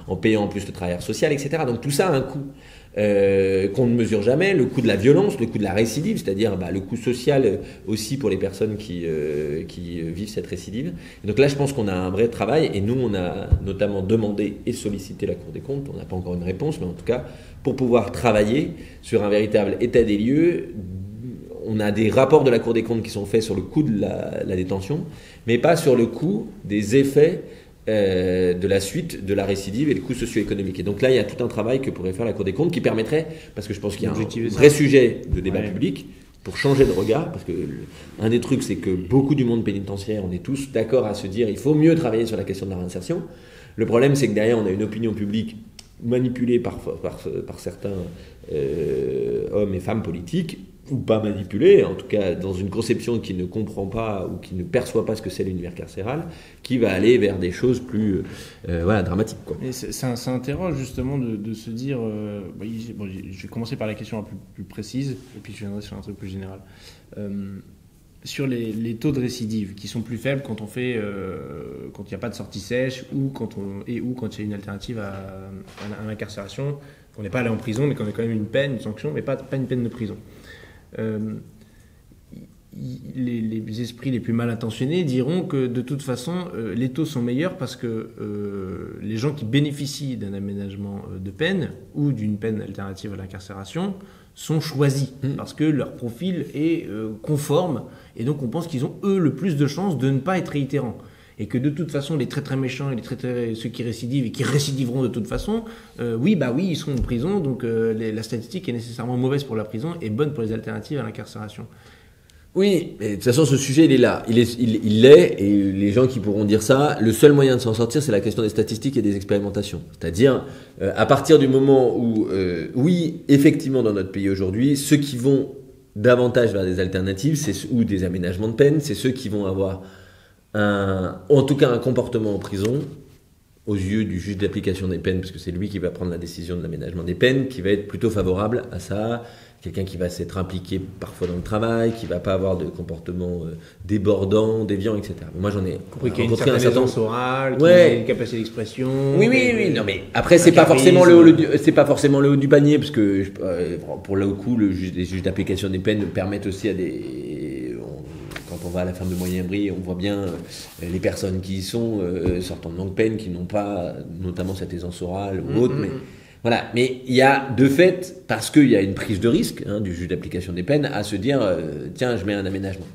en payant en plus le travailleur social, etc. Donc tout ça a un coût. Qu'on ne mesure jamais, le coût de la violence, le coût de la récidive, c'est-à-dire le coût social aussi pour les personnes qui vivent cette récidive. Et donc là, je pense qu'on a un vrai travail, et nous, on a notamment demandé et sollicité la Cour des comptes, on n'a pas encore une réponse, mais en tout cas, pour pouvoir travailler sur un véritable état des lieux. On a des rapports de la Cour des comptes qui sont faits sur le coût de la détention, mais pas sur le coût des effets de la suite de la récidive et le coût socio-économique. Et donc là, il y a tout un travail que pourrait faire la Cour des comptes qui permettrait, parce que je pense qu'il y a un vrai sujet de débat public pour changer de regard, parce que un des trucs, c'est que beaucoup du monde pénitentiaire, on est tous d'accord à se dire il faut mieux travailler sur la question de la réinsertion. Le problème, c'est que derrière, on a une opinion publique manipulée par certains hommes et femmes politiques, ou pas manipulé, en tout cas dans une conception qui ne comprend pas ou qui ne perçoit pas ce que c'est l'univers carcéral, qui va aller vers des choses plus dramatiques, quoi. Et ça interroge justement de se dire, je vais commencer par la question un peu plus précise, et puis je viendrai sur un truc plus général. Sur les taux de récidive qui sont plus faibles quand on fait quand il n'y a pas de sortie sèche ou quand il y a une alternative à l'incarcération, qu'on n'est pas allé en prison mais qu'on a quand même une peine, une sanction, mais pas une peine de prison. Les esprits les plus mal intentionnés diront que de toute façon les taux sont meilleurs parce que les gens qui bénéficient d'un aménagement de peine ou d'une peine alternative à l'incarcération sont choisis parce que leur profil est conforme, et donc on pense qu'ils ont eux le plus de chances de ne pas être réitérants. Et que de toute façon, les très très méchants et ceux qui récidivent et qui récidiveront de toute façon, ils seront en prison, donc la statistique est nécessairement mauvaise pour la prison et bonne pour les alternatives à l'incarcération. Oui, mais de toute façon, ce sujet, il est là. Il est, et les gens qui pourront dire ça, le seul moyen de s'en sortir, c'est la question des statistiques et des expérimentations. C'est-à-dire, à partir du moment où, effectivement, dans notre pays aujourd'hui, ceux qui vont davantage vers des alternatives, ou des aménagements de peine, c'est ceux qui vont avoir en tout cas un comportement en prison, aux yeux du juge d'application des peines, parce que c'est lui qui va prendre la décision de l'aménagement des peines, qui va être plutôt favorable à ça. Quelqu'un qui va s'être impliqué parfois dans le travail, qui va pas avoir de comportement débordant, déviant, etc. Moi, j'en ai rencontré un certain nombre orale, qui a une capacité d'expression. Oui. Non, mais après, c'est pas forcément le haut du panier, parce que pour le coup, les juges d'application des peines permettent aussi à quand on va à la ferme de Moyen-Brie, on voit bien les personnes qui y sont sortant de longue peine, qui n'ont pas notamment cette aisance orale ou autre, mais voilà. Mais il y a de fait, parce qu'il y a une prise de risque du juge d'application des peines, à se dire tiens, je mets un aménagement.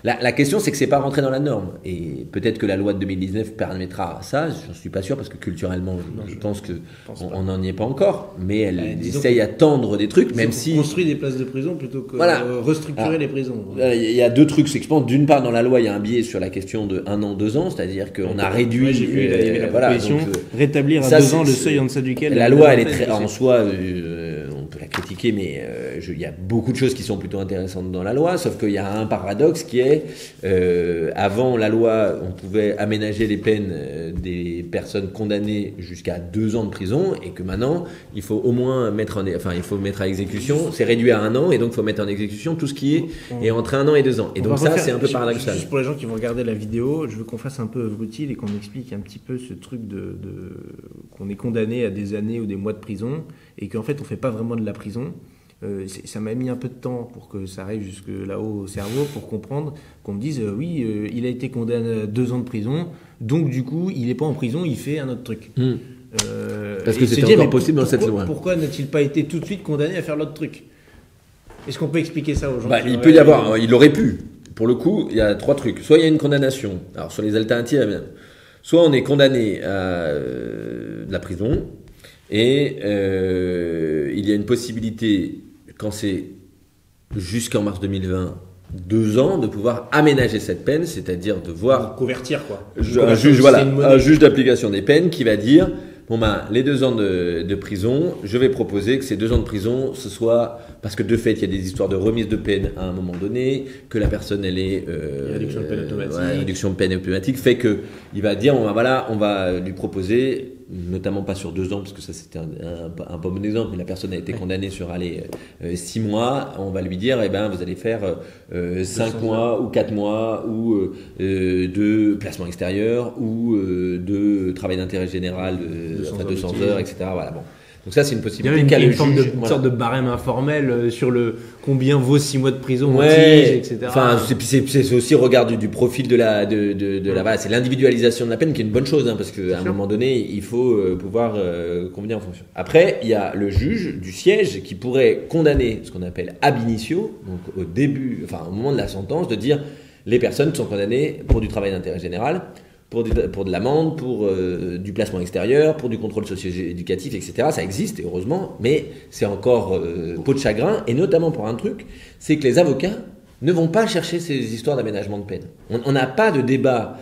La question, c'est que c'est pas rentré dans la norme, et peut-être que la loi de 2019 permettra ça. J'en suis pas sûr, parce que culturellement, je pense que on n'en y est pas encore, mais elle essaye à tendre des trucs, même si construit des places de prison plutôt que restructurer les prisons. Il y a deux trucs, c'est que je pense d'une part dans la loi il y a un biais sur la question de 1 an, 2 ans, c'est-à-dire qu'on a réduit. J'ai vu la proposition, rétablir à 2 ans le seuil en deçà duquel la loi elle est très en soi. On peut la critiquer, mais il y a beaucoup de choses qui sont plutôt intéressantes dans la loi, sauf qu'il y a un paradoxe qui est avant la loi, on pouvait aménager les peines des personnes condamnées jusqu'à 2 ans de prison, et que maintenant, il faut au moins mettre à exécution, c'est réduit à 1 an, et donc il faut mettre en exécution tout ce qui est entre 1 an et 2 ans. Et donc ça, c'est un peu paradoxal. Juste pour les gens qui vont regarder la vidéo, je veux qu'on fasse un peu œuvre utile et qu'on explique un petit peu ce truc qu'on est condamné à des années ou des mois de prison, et qu'en fait, on fait pas vraiment de la prison. Ça m'a mis un peu de temps pour que ça arrive jusque là-haut au cerveau, pour comprendre qu'on me dise il a été condamné à 2 ans de prison, donc du coup il n'est pas en prison, il fait un autre truc. Parce que c'était encore possible dans cette loi. Pourquoi n'a-t-il pas été tout de suite condamné à faire l'autre truc? Est-ce qu'on peut expliquer ça aux gens? Il peut y avoir, il aurait pu. Pour le coup, il y a 3 trucs. Soit il y a une condamnation, alors sur les alternatives, soit on est condamné à de la prison, Et il y a une possibilité, quand c'est jusqu'en mars 2020, 2 ans, de pouvoir aménager cette peine, c'est-à-dire de voir convertir quoi. un juge d'application des peines qui va dire bon ben les 2 ans de prison, je vais proposer que ces 2 ans de prison ce soit parce que de fait il y a des histoires de remise de peine à un moment donné, que la personne elle est réduction de peine automatique. Réduction de peine automatique fait que il va dire on va lui proposer, notamment pas sur 2 ans parce que ça c'était un pas bon exemple, mais la personne a été condamnée sur 6 mois, on va lui dire eh ben vous allez faire 5 mois ou 4 mois ou de placement extérieur ou de travail d'intérêt général 200 heures, etc. Voilà, bon. Donc ça c'est une possibilité. Il y a une sorte de barème informel sur le combien vaut 6 mois de prison, etc. Enfin, c'est aussi au regard du profil de la voilà, c'est l'individualisation de la peine qui est une bonne chose, hein, parce qu'à un moment donné il faut pouvoir convenir en fonction. Après il y a le juge du siège qui pourrait condamner ce qu'on appelle ab initio, donc au début, enfin au moment de la sentence, de dire les personnes sont condamnées pour du travail d'intérêt général, pour de l'amende, pour du placement extérieur, pour du contrôle socio-éducatif, etc. Ça existe, et heureusement, mais c'est encore peau de chagrin, et notamment pour un truc, c'est que les avocats ne vont pas chercher ces histoires d'aménagement de peine. On n'a pas de débat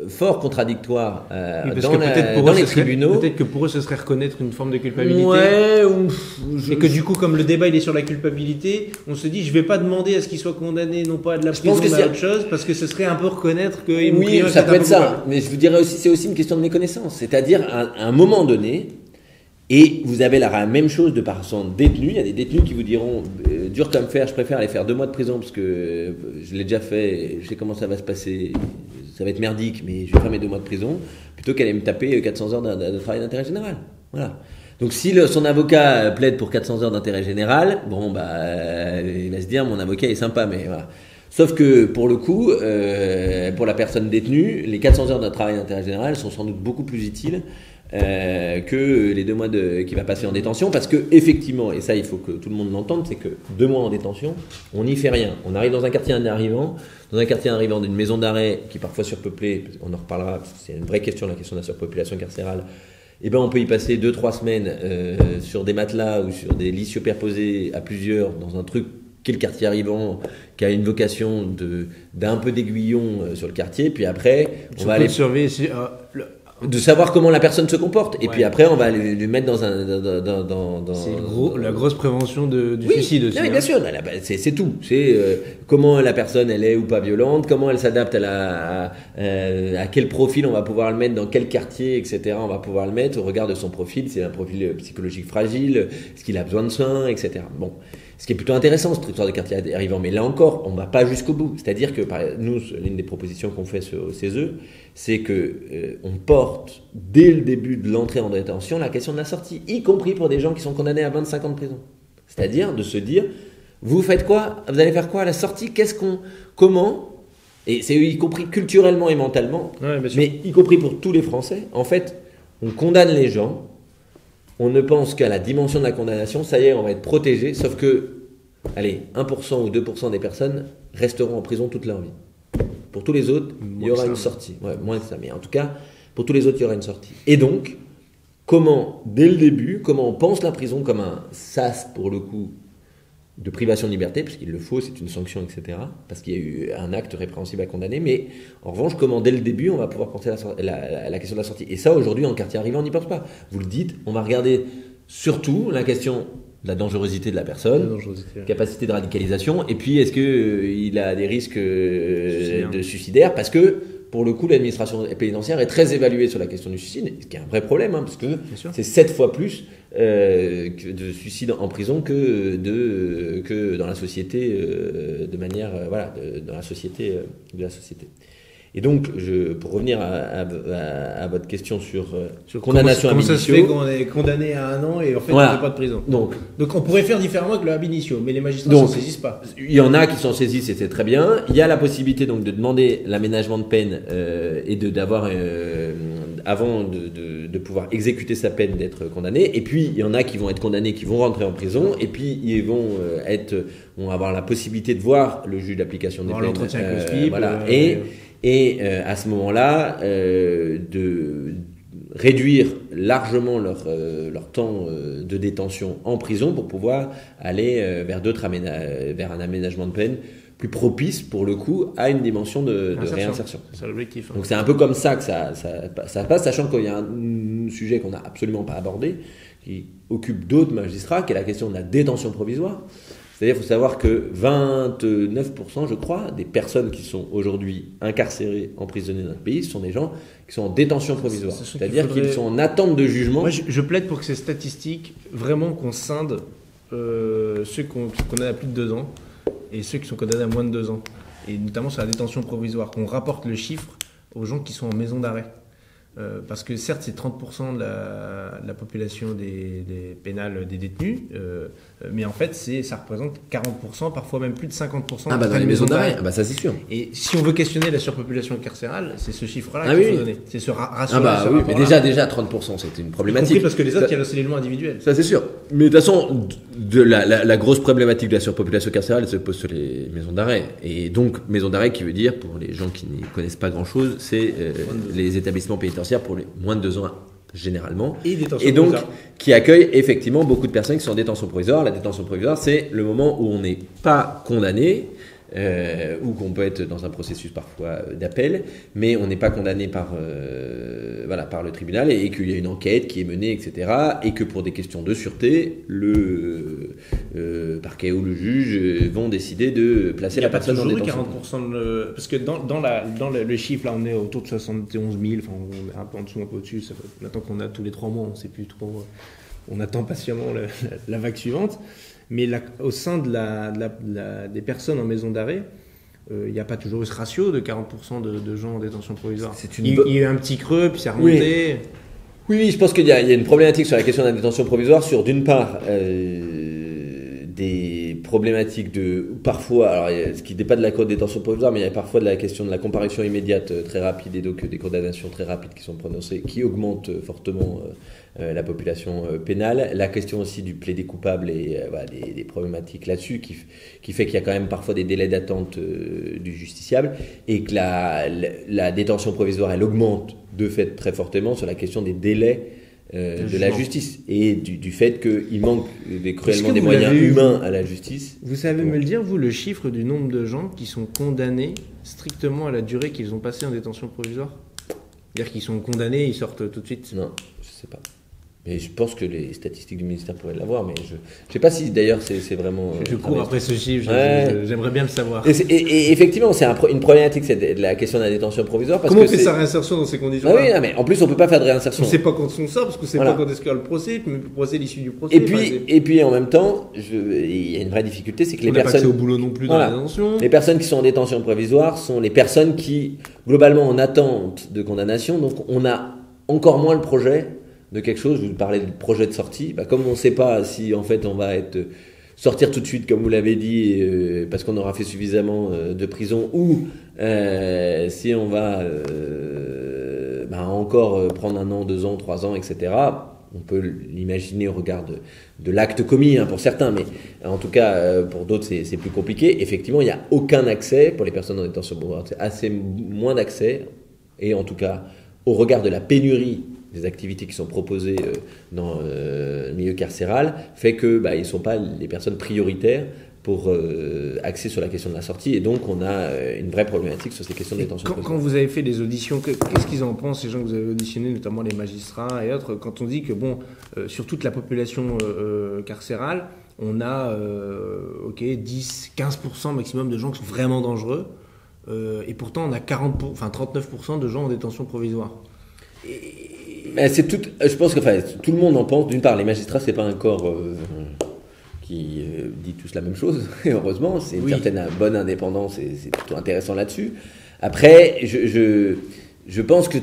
fort contradictoire dans les tribunaux. Peut-être que pour eux, ce serait reconnaître une forme de culpabilité. Ouais, et que du coup, comme le débat il est sur la culpabilité, on se dit, je vais pas demander à ce qu'il soit condamné, non pas à de la prison, mais à autre chose, parce que ce serait un peu reconnaître que... Oui, ça peut être ça. Mais je vous dirais aussi, c'est aussi une question de méconnaissance. C'est-à-dire, à un moment donné, et vous avez la même chose de par son détenu. Il y a des détenus qui vous diront dur comme fer, je préfère aller faire 2 mois de prison parce que je l'ai déjà fait, je sais comment ça va se passer, ça va être merdique, mais je vais faire mes 2 mois de prison plutôt qu'aller me taper 400 heures de travail d'intérêt général. Voilà. Donc si son avocat plaide pour 400 heures d'intérêt général, bon bah il va se dire mon avocat est sympa, mais voilà. Sauf que pour le coup, pour la personne détenue, les 400 heures de travail d'intérêt général sont sans doute beaucoup plus utiles que les 2 mois qu'il va passer en détention, parce que effectivement, et ça il faut que tout le monde l'entende, c'est que 2 mois en détention, on n'y fait rien. On arrive dans un quartier arrivant d'une maison d'arrêt qui est parfois surpeuplée, on en reparlera, parce que c'est une vraie question, la question de la surpopulation carcérale. Et ben on peut y passer 2-3 semaines sur des matelas ou sur des lits superposés à plusieurs dans un truc qui est le quartier arrivant, qui a une vocation d'un peu d'aiguillon sur le quartier, puis après on va aller surveiller de savoir comment la personne se comporte, et puis après on va lui mettre dans c'est la grosse prévention du suicide aussi. Oui, bien sûr, c'est tout. C'est comment la personne elle est ou pas violente, comment elle s'adapte à quel profil on va pouvoir le mettre, dans quel quartier, etc. On va pouvoir le mettre au regard de son profil, c'est un profil psychologique fragile, est-ce qu'il a besoin de soins, etc. Bon. Ce qui est plutôt intéressant, cette histoire de quartier arrivant. Mais là encore, on ne va pas jusqu'au bout. C'est-à-dire que nous, l'une des propositions qu'on fait au CESE, c'est qu'on porte, dès le début de l'entrée en détention, la question de la sortie, y compris pour des gens qui sont condamnés à 25 ans de prison. C'est-à-dire de se dire, vous faites quoi ? Vous allez faire quoi à la sortie ? Comment ? Et c'est y compris culturellement et mentalement, mais y compris pour tous les Français. En fait, on condamne les gens. On ne pense qu'à la dimension de la condamnation, ça y est, on va être protégé, sauf que, allez, 1% ou 2% des personnes resteront en prison toute leur vie. Pour tous les autres, il y aura une sortie. Ouais, moins que ça, mais en tout cas, pour tous les autres, il y aura une sortie. Et donc, dès le début, comment on pense la prison comme un sas, pour le coup, de privation de liberté, puisqu'il le faut, c'est une sanction, etc., parce qu'il y a eu un acte répréhensible à condamner, mais en revanche, comment dès le début, on va pouvoir penser la question de la sortie. Et ça, aujourd'hui, en quartier arrivant, on n'y pense pas. Vous le dites, on va regarder surtout la question de la dangerosité de la personne, capacité de radicalisation, et puis est-ce qu'il a des risques de suicidaire, parce que, pour le coup, l'administration pénitentiaire est très évaluée sur la question du suicide, ce qui est un vrai problème, hein, parce que c'est 7 fois plus de suicides en prison que dans la société, de manière dans la société de la société. Et donc, pour revenir à votre question sur condamnation comment ab initio, ça se fait qu'on est condamné à 1 an et en fait on ne fait pas de prison. Donc on pourrait faire différemment que le ab initio, mais les magistrats ne s'en saisissent pas. Il y en a qui s'en saisissent et c'est très bien. Il y a la possibilité donc de demander l'aménagement de peine et d'avoir avant de pouvoir exécuter sa peine, d'être condamné. Et puis il y en a qui vont être condamnés, qui vont rentrer en prison, et puis ils vont avoir la possibilité de voir le juge d'application des peines. L'entretien avec le SPIP, Et à ce moment-là, réduire largement leur temps de détention en prison pour pouvoir aller vers un aménagement de peine plus propice pour le coup à une dimension de réinsertion. C'est l'objectif. Donc c'est un peu comme ça que ça passe, sachant qu'il y a un sujet qu'on n'a absolument pas abordé, qui occupe d'autres magistrats, qui est la question de la détention provisoire. C'est-à-dire qu'il faut savoir que 29%, je crois, des personnes qui sont aujourd'hui incarcérées, emprisonnées dans notre pays, ce sont des gens qui sont en détention provisoire. C'est-à-dire qu'ils sont en attente de jugement. Moi, je plaide pour que ces statistiques, vraiment qu'on scinde ceux qu'on condamne à plus de 2 ans et ceux qui sont condamnés à moins de 2 ans. Et notamment sur la détention provisoire, qu'on rapporte le chiffre aux gens qui sont en maison d'arrêt. Parce que certes, c'est 30% de la population des pénales des détenus, mais en fait, ça représente 40%, parfois même plus de 50% dans les maisons d'arrêt. Ça, c'est sûr. Et si on veut questionner la surpopulation carcérale, c'est ce chiffre-là qu'il faut donner. C'est ce ratio. Mais déjà 30%, c'était une problématique. Parce que les autres, il y a l'élément individuel. Ça, c'est sûr. Mais de toute façon, la grosse problématique de la surpopulation carcérale, elle se pose sur les maisons d'arrêt. Et donc, maison d'arrêt qui veut dire, pour les gens qui ne connaissent pas grand-chose, c'est les établissements pénitentiaires pour les moins de 2 ans généralement, et donc qui accueille effectivement beaucoup de personnes qui sont en détention provisoire. La détention provisoire, c'est le moment où on n'est pas condamné, ou qu'on peut être dans un processus parfois d'appel, mais on n'est pas condamné par le tribunal, et qu'il y a une enquête qui est menée, etc. Et que pour des questions de sûreté, le parquet ou le juge vont décider de placer la personne en détention. Il n'y a pas toujours 40% parce que dans le chiffre, là, on est autour de 71 000, enfin, on est un peu en dessous, un peu au-dessus. Maintenant qu'on a tous les 3 mois, on ne sait plus trop. On attend patiemment la vague suivante. Mais au sein des personnes en maison d'arrêt, il n'y a pas toujours eu ce ratio de 40% de gens en détention provisoire. Il y a eu un petit creux, puis c'est remonté. Oui, je pense qu'il y a une problématique sur la question de la détention provisoire, sur d'une part des problématiques de parfois, alors ce qui n'est pas de la code de détention provisoire, mais il y a parfois de la question de la comparution immédiate très rapide, et donc des condamnations très rapides qui sont prononcées, qui augmentent fortement la population pénale. La question aussi du plaidé coupable et des problématiques là-dessus qui fait qu'il y a quand même parfois des délais d'attente du justiciable, et que la détention provisoire, elle augmente de fait très fortement sur la question des délais de la justice, et du fait qu'il manque cruellement des moyens humains à la justice. Vous savez me le dire, vous, le chiffre du nombre de gens qui sont condamnés strictement à la durée qu'ils ont passée en détention provisoire? C'est-à-dire qu'ils sont condamnés, ils sortent tout de suite? Non, je sais pas. Mais je pense que les statistiques du ministère pourraient l'avoir, mais je ne sais pas si d'ailleurs c'est vraiment... Je cours après ce chiffre, j'aimerais bien le savoir. Et effectivement, c'est une problématique, c'est la question de la détention provisoire. Comment on fait sa réinsertion dans ces conditions? Oui, mais en plus on ne peut pas faire de réinsertion. On ne sait pas quand on sort, parce qu'on ne sait pas quand est-ce qu'il y a le procès, le procès, l'issue du procès. Et puis en même temps, il y a une vraie difficulté, c'est que les personnes... On n'a pas accès au boulot non plus dans la détention. Les personnes qui sont en détention provisoire sont les personnes qui, globalement, en attente de condamnation, donc on a encore moins le projet de quelque chose. Vous parlez de projet de sortie, comme on ne sait pas si en fait on va sortir tout de suite comme vous l'avez dit, parce qu'on aura fait suffisamment de prison, ou si on va encore prendre 1 an, 2 ans, 3 ans, etc. On peut l'imaginer au regard de l'acte commis, pour certains, mais en tout cas pour d'autres c'est plus compliqué. Effectivement, il n'y a aucun accès pour les personnes en détention provisoire, c'est assez moins d'accès, et en tout cas au regard de la pénurie des activités qui sont proposées dans le milieu carcéral, fait que ils ne sont pas les personnes prioritaires pour axer sur la question de la sortie, et donc on a une vraie problématique sur ces questions de détention. Quand vous avez fait les auditions, qu'est-ce qu'ils en pensent, ces gens que vous avez auditionnés, notamment les magistrats et autres, quand on dit que sur toute la population carcérale, on a 10-15% maximum de gens qui sont vraiment dangereux, et pourtant on a 39% de gens en détention provisoire. Je pense que tout le monde en pense. D'une part, les magistrats, c'est pas un corps qui dit tous la même chose, et heureusement, c'est une certaine bonne indépendance, et c'est plutôt intéressant là-dessus. Après, je pense que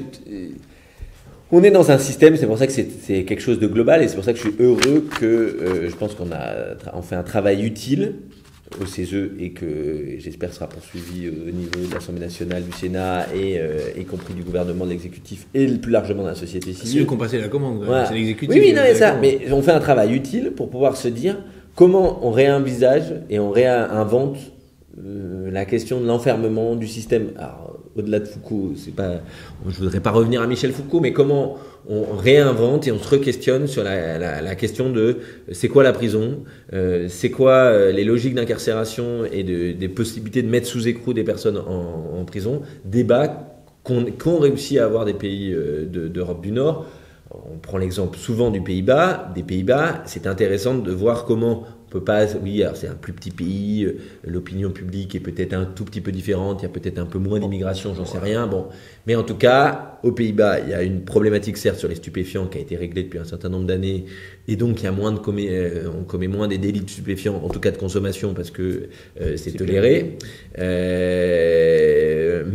on est dans un système, c'est pour ça que c'est quelque chose de global, et c'est pour ça que je suis heureux que je pense on fait un travail utile au CESE, et que j'espère sera poursuivi au niveau de l'Assemblée nationale, du Sénat, et y compris du gouvernement, de l'exécutif, et plus largement de la société civile. C'est eux qui ont passé la commande, c'est l'exécutif. Oui, mais on fait un travail utile pour pouvoir se dire comment on réenvisage et on réinvente la question de l'enfermement, du système. Alors, au-delà de Foucault, je voudrais pas revenir à Michel Foucault, mais comment on réinvente et on se re-questionne sur la question de c'est quoi la prison, c'est quoi les logiques d'incarcération et des possibilités de mettre sous écrou des personnes en prison. Débat qu'ont réussi à avoir des pays d'Europe du Nord. On prend l'exemple souvent des Pays-Bas. C'est intéressant de voir comment on peut pas. Oui, alors c'est un plus petit pays, l'opinion publique est peut-être un tout petit peu différente, il y a peut-être un peu moins d'immigration, j'en sais rien. Bon, mais en tout cas, aux Pays-Bas, il y a une problématique certes sur les stupéfiants qui a été réglée depuis un certain nombre d'années, et donc il y a on commet moins des délits de stupéfiants, en tout cas de consommation, parce que c'est toléré,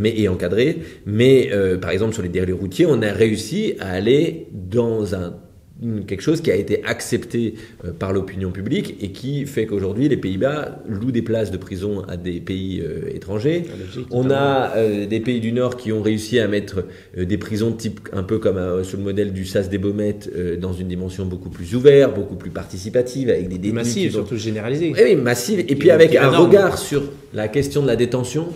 et encadré. Mais par exemple sur les délits routiers, on a réussi à aller dans quelque chose qui a été accepté par l'opinion publique et qui fait qu'aujourd'hui les Pays-Bas louent des places de prison à des pays étrangers. On a des pays du Nord qui ont réussi à mettre des prisons type un peu comme sur le modèle du Sas des Baumettes dans une dimension beaucoup plus ouverte, beaucoup plus participative, avec des détenus massives, surtout généralisées. Oui, massives. Et puis avec un regard sur la question de la détention.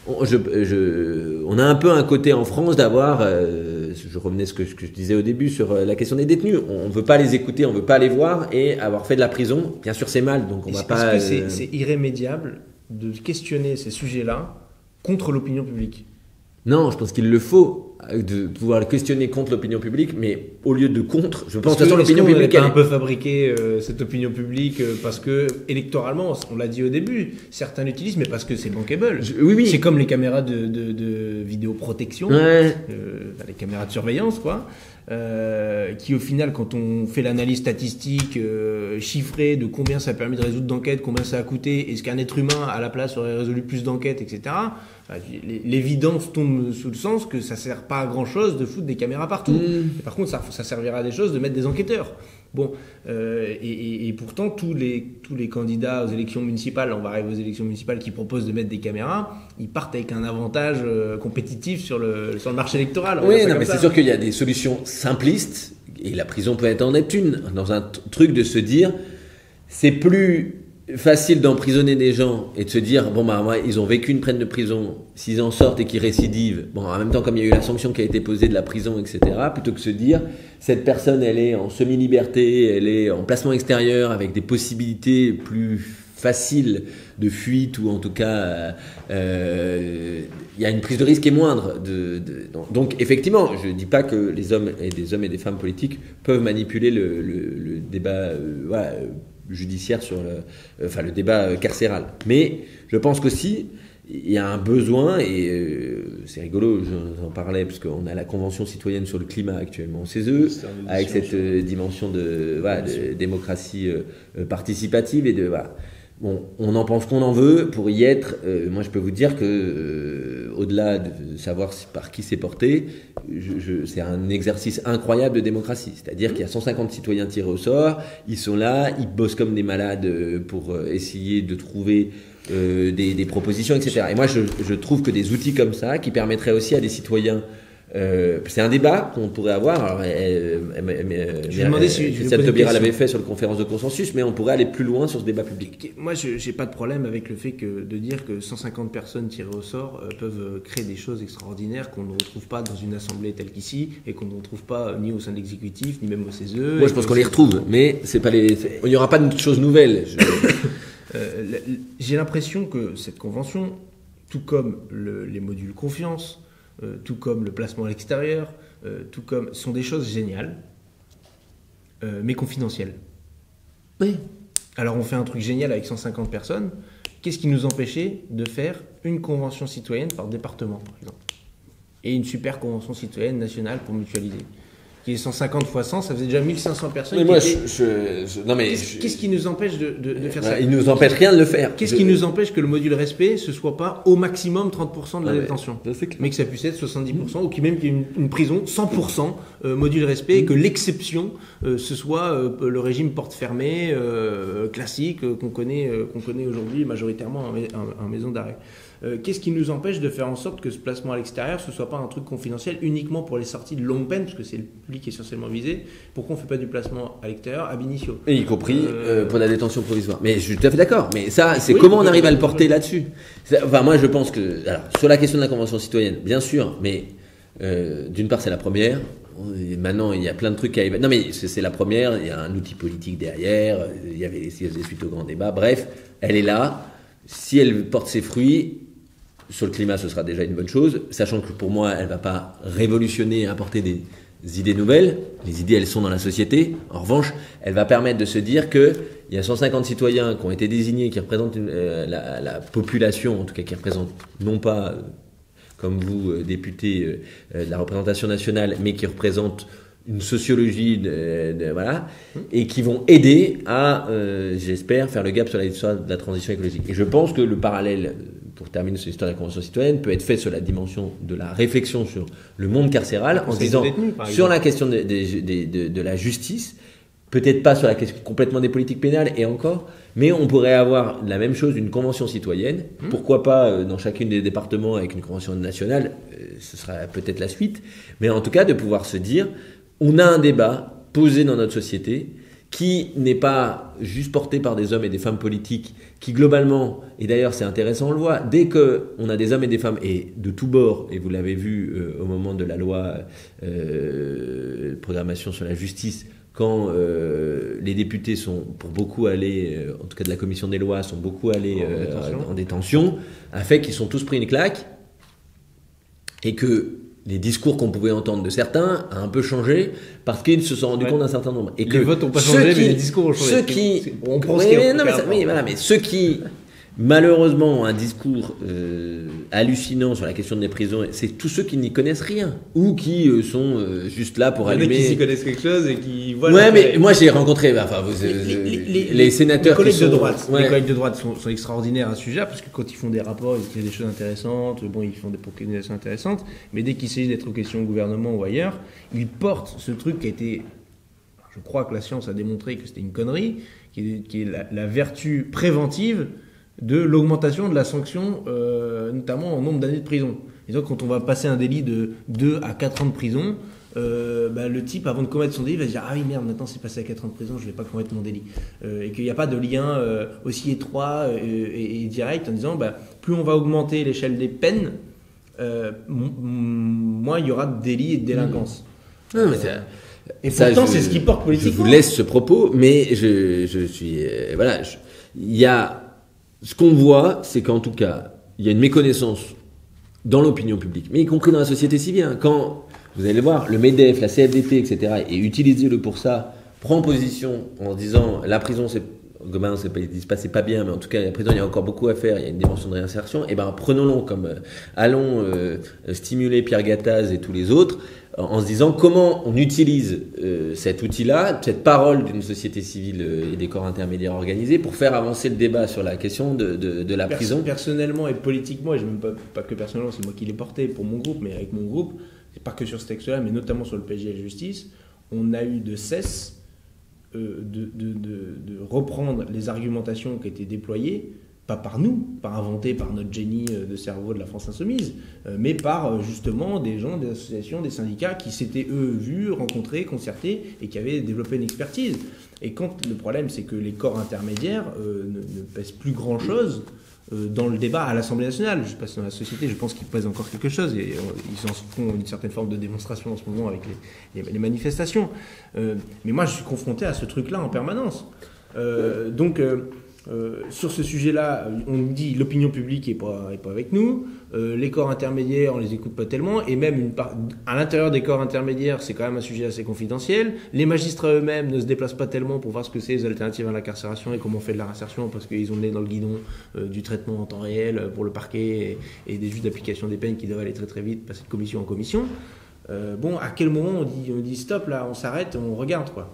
On a un peu un côté en France d'avoir, je revenais à ce que je disais au début sur la question des détenus. On ne veut pas les écouter, on ne veut pas les voir et avoir fait de la prison. Bien sûr, c'est mal, donc on va pas. Est-ce que c'est irrémédiable de questionner ces sujets-là contre l'opinion publique? Non, je pense qu'il le faut de pouvoir le questionner contre l'opinion publique, mais au lieu de contre, je pense que l'opinion publique est un peu fabriqué cette opinion publique parce que électoralement, on l'a dit au début, certains l'utilisent, mais parce que c'est bankable. Oui. C'est comme les caméras de vidéoprotection, les caméras de surveillance, quoi. Qui au final, quand on fait l'analyse statistique chiffrée de combien ça a permis de résoudre d'enquêtes, combien ça a coûté, est-ce qu'un être humain à la place aurait résolu plus d'enquêtes, etc. L'évidence tombe sous le sens que ça sert pas à grand chose de foutre des caméras partout. Et par contre, ça servira à des choses de mettre des enquêteurs. Bon, et pourtant tous les candidats aux élections municipales, on va arriver aux élections municipales, qui proposent de mettre des caméras, ils partent avec un avantage compétitif sur le marché électoral. Oui, non, mais c'est sûr qu'il y a des solutions simplistes, et la prison peut être en être une, dans un truc de se dire, c'est plus facile d'emprisonner des gens et de se dire ils ont vécu une peine de prison, s'ils en sortent et qu'ils récidivent, en même temps comme il y a eu la sanction qui a été posée de la prison, etc., plutôt que se dire cette personne elle est en semi-liberté, elle est en placement extérieur avec des possibilités plus faciles de fuite, ou en tout cas il y a une prise de risque qui est moindre. Donc effectivement, je ne dis pas que les hommes et des femmes politiques peuvent manipuler le débat judiciaire sur le débat carcéral. Mais je pense qu'aussi, il y a un besoin, et c'est rigolo, j'en parlais, parce qu'on a la Convention citoyenne sur le climat actuellement au CESE, avec cette dimension de démocratie participative, et on en pense qu'on en veut. Pour y être, moi je peux vous dire que au-delà de savoir par qui c'est porté, c'est un exercice incroyable de démocratie. C'est-à-dire qu'il y a 150 citoyens tirés au sort, ils sont là, ils bossent comme des malades pour essayer de trouver des propositions, etc. Et moi je trouve que des outils comme ça, qui permettraient aussi à des citoyens, c'est un débat qu'on pourrait avoir. Christiane Taubira l'avait fait sur la conférence de consensus, mais on pourrait aller plus loin sur ce débat public. Moi, j'ai pas de problème avec le fait de dire que 150 personnes tirées au sort peuvent créer des choses extraordinaires qu'on ne retrouve pas dans une assemblée telle qu'ici, et qu'on ne retrouve pas ni au sein de l'exécutif, ni même au CESE. Moi, je pense qu'on les retrouve, mais c'est pas il n'y aura pas de choses nouvelles. J'ai l'impression que cette convention, tout comme les modules confiance, tout comme le placement à l'extérieur, sont des choses géniales, mais confidentielles. Oui. Alors on fait un truc génial avec 150 personnes. Qu'est-ce qui nous empêchait de faire une convention citoyenne par département, par exemple, et une super convention citoyenne nationale pour mutualiser, qui est 150 fois 100, ça faisait déjà 1500 personnes. Mais moi, qu'est-ce qui nous empêche de faire ça? Il ne nous empêche rien de le faire. Qu'est-ce qui nous empêche que le module respect, ce soit pas au maximum 30% de la détention, mais que ça puisse être 70%, ou qu'il y ait une prison 100% module respect, et que l'exception, ce soit le régime porte fermée classique qu'on connaît aujourd'hui majoritairement en maison d'arrêt. Qu'est-ce qui nous empêche de faire en sorte que ce placement à l'extérieur, ce soit pas un truc confidentiel uniquement pour les sorties de longue peine, parce que c'est le public qui est essentiellement visé. Pourquoi on fait pas du placement à l'extérieur ab initio? Et y compris pour la détention provisoire. Mais je suis tout à fait d'accord. Mais ça, c'est comment on arrive à le porter là-dessus. Enfin, moi, je pense que, alors, sur la question de la Convention citoyenne, bien sûr, mais d'une part, c'est la première. Et maintenant, il y a plein de trucs à évaluer. Non, mais c'est la première. Il y a un outil politique derrière. Il y avait les suites au grand débat. Bref, elle est là. Si elle porte ses fruits, sur le climat, ce sera déjà une bonne chose. Sachant que pour moi, elle ne va pas révolutionner et apporter des idées nouvelles. Les idées, elles sont dans la société. En revanche, elle va permettre de se dire qu'il y a 150 citoyens qui ont été désignés, qui représentent la population, en tout cas qui représentent non pas, comme vous, députés de la représentation nationale, mais qui représentent une sociologie, voilà, et qui vont aider à, j'espère, faire le gap sur l'histoire de la transition écologique. Et je pense que le parallèle, pour terminer sur l'histoire de la Convention citoyenne, peut être fait sur la dimension de la réflexion sur le monde carcéral, en disant, sur la question de la justice, peut-être pas sur la question complètement des politiques pénales, et encore, mais on pourrait avoir la même chose, une convention citoyenne, pourquoi pas dans chacun des départements avec une convention nationale, ce sera peut-être la suite, mais en tout cas de pouvoir se dire, on a un débat posé dans notre société qui n'est pas juste porté par des hommes et des femmes politiques qui globalement, et d'ailleurs c'est intéressant, on le voit, dès qu'on a des hommes et des femmes, et de tous bords, et vous l'avez vu au moment de la loi programmation sur la justice, quand les députés sont pour beaucoup allés, en tout cas de la commission des lois, sont beaucoup allés en détention, a fait qu'ils sont tous pris une claque, et que les discours qu'on pouvait entendre de certains a un peu changé parce qu'ils se sont rendus compte d'un certain nombre. Et les votes n'ont pas changé, mais les discours ont changé. On prend mais ceux qui malheureusement ont un discours hallucinant sur la question des prisons, c'est tous ceux qui n'y connaissent rien ou qui sont juste là pour allumer. Qui s'y connaissent quelque chose et qui voient. Ouais, mais moi j'ai rencontré, les sénateurs les collègues qui sont, de droite. Les collègues de droite sont extraordinaires à ce sujet parce que quand ils font des rapports, ils écrivent des choses intéressantes. Bon, ils font des préconisations intéressantes, mais dès qu'il s'agit d'être aux questions au gouvernement ou ailleurs, ils portent ce truc qui a été. Je crois que la science a démontré que c'était une connerie, qui est la vertu préventive de l'augmentation de la sanction, notamment en nombre d'années de prison. Et donc, quand on va passer un délit de 2 à 4 ans de prison, le type, avant de commettre son délit, va se dire « Ah oui, merde, maintenant c'est passé à 4 ans de prison, je ne vais pas commettre mon délit. » Et qu'il n'y a pas de lien aussi étroit et direct en disant plus on va augmenter l'échelle des peines, moins il y aura de délits et de délinquance. Non, mais et pourtant, c'est ce qui porte politiquement. Je vous laisse ce propos, mais je suis... il y a... Ce qu'on voit, c'est qu'en tout cas, il y a une méconnaissance dans l'opinion publique, mais y compris dans la société civile. Quand, vous allez le voir, le MEDEF, la CFDT, etc., et utilisez-le pour ça, prend position en disant la prison, c'est pas bien, mais en tout cas, la prison, il y a encore beaucoup à faire, il y a une dimension de réinsertion, et prenons-le comme allons stimuler Pierre Gattaz et tous les autres, en se disant comment on utilise cet outil-là, cette parole d'une société civile et des corps intermédiaires organisés pour faire avancer le débat sur la question de la prison. Personnellement et politiquement, et je ne même pas que personnellement, c'est moi qui l'ai porté pour mon groupe, mais avec mon groupe, c'est pas que sur ce texte-là, mais notamment sur le PSG et la justice, on a eu de cesse de reprendre les argumentations qui étaient déployées, pas par nous, pas inventées par notre génie de cerveau de la France insoumise, mais par justement des gens, des associations, des syndicats qui s'étaient eux vus, rencontrés, concertés et qui avaient développé une expertise. Et quand le problème c'est que les corps intermédiaires ne pèsent plus grand-chose dans le débat à l'Assemblée nationale. Je ne sais pas si dans la société, je pense qu'ils pèsent encore quelque chose et ils en font une certaine forme de démonstration en ce moment avec les manifestations. Mais moi je suis confronté à ce truc-là en permanence. Sur ce sujet-là, on nous dit l'opinion publique n'est pas avec nous, les corps intermédiaires, on les écoute pas tellement, et même à l'intérieur des corps intermédiaires, c'est quand même un sujet assez confidentiel. Les magistrats eux-mêmes ne se déplacent pas tellement pour voir ce que c'est les alternatives à l'incarcération et comment on fait de la réinsertion, parce qu'ils ont le nez dans le guidon du traitement en temps réel pour le parquet et des juges d'application des peines qui doivent aller très très vite, passer de commission en commission. À quel moment on dit stop, là, on s'arrête, on regarde, quoi.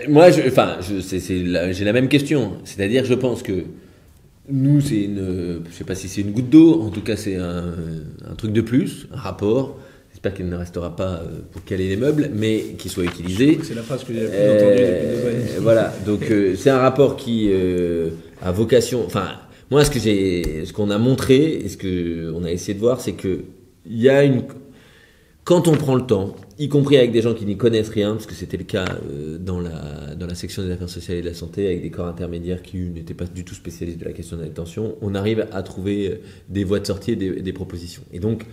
Moi, j'ai la même question. C'est-à-dire, je pense que nous, je sais pas si c'est une goutte d'eau, en tout cas, c'est un truc de plus, un rapport. J'espère qu'il ne restera pas pour caler les meubles, mais qu'il soit utilisé. C'est la phrase que j'ai la plus entendue depuis 2 années. Voilà, donc c'est un rapport qui a vocation. Enfin, Moi, ce qu'on a montré et ce qu'on a essayé de voir, c'est que il y a quand on prend le temps, y compris avec des gens qui n'y connaissent rien, parce que c'était le cas dans la section des affaires sociales et de la santé, avec des corps intermédiaires qui n'étaient pas du tout spécialistes de la question de la détention, on arrive à trouver des voies de sortie et des propositions. Et donc,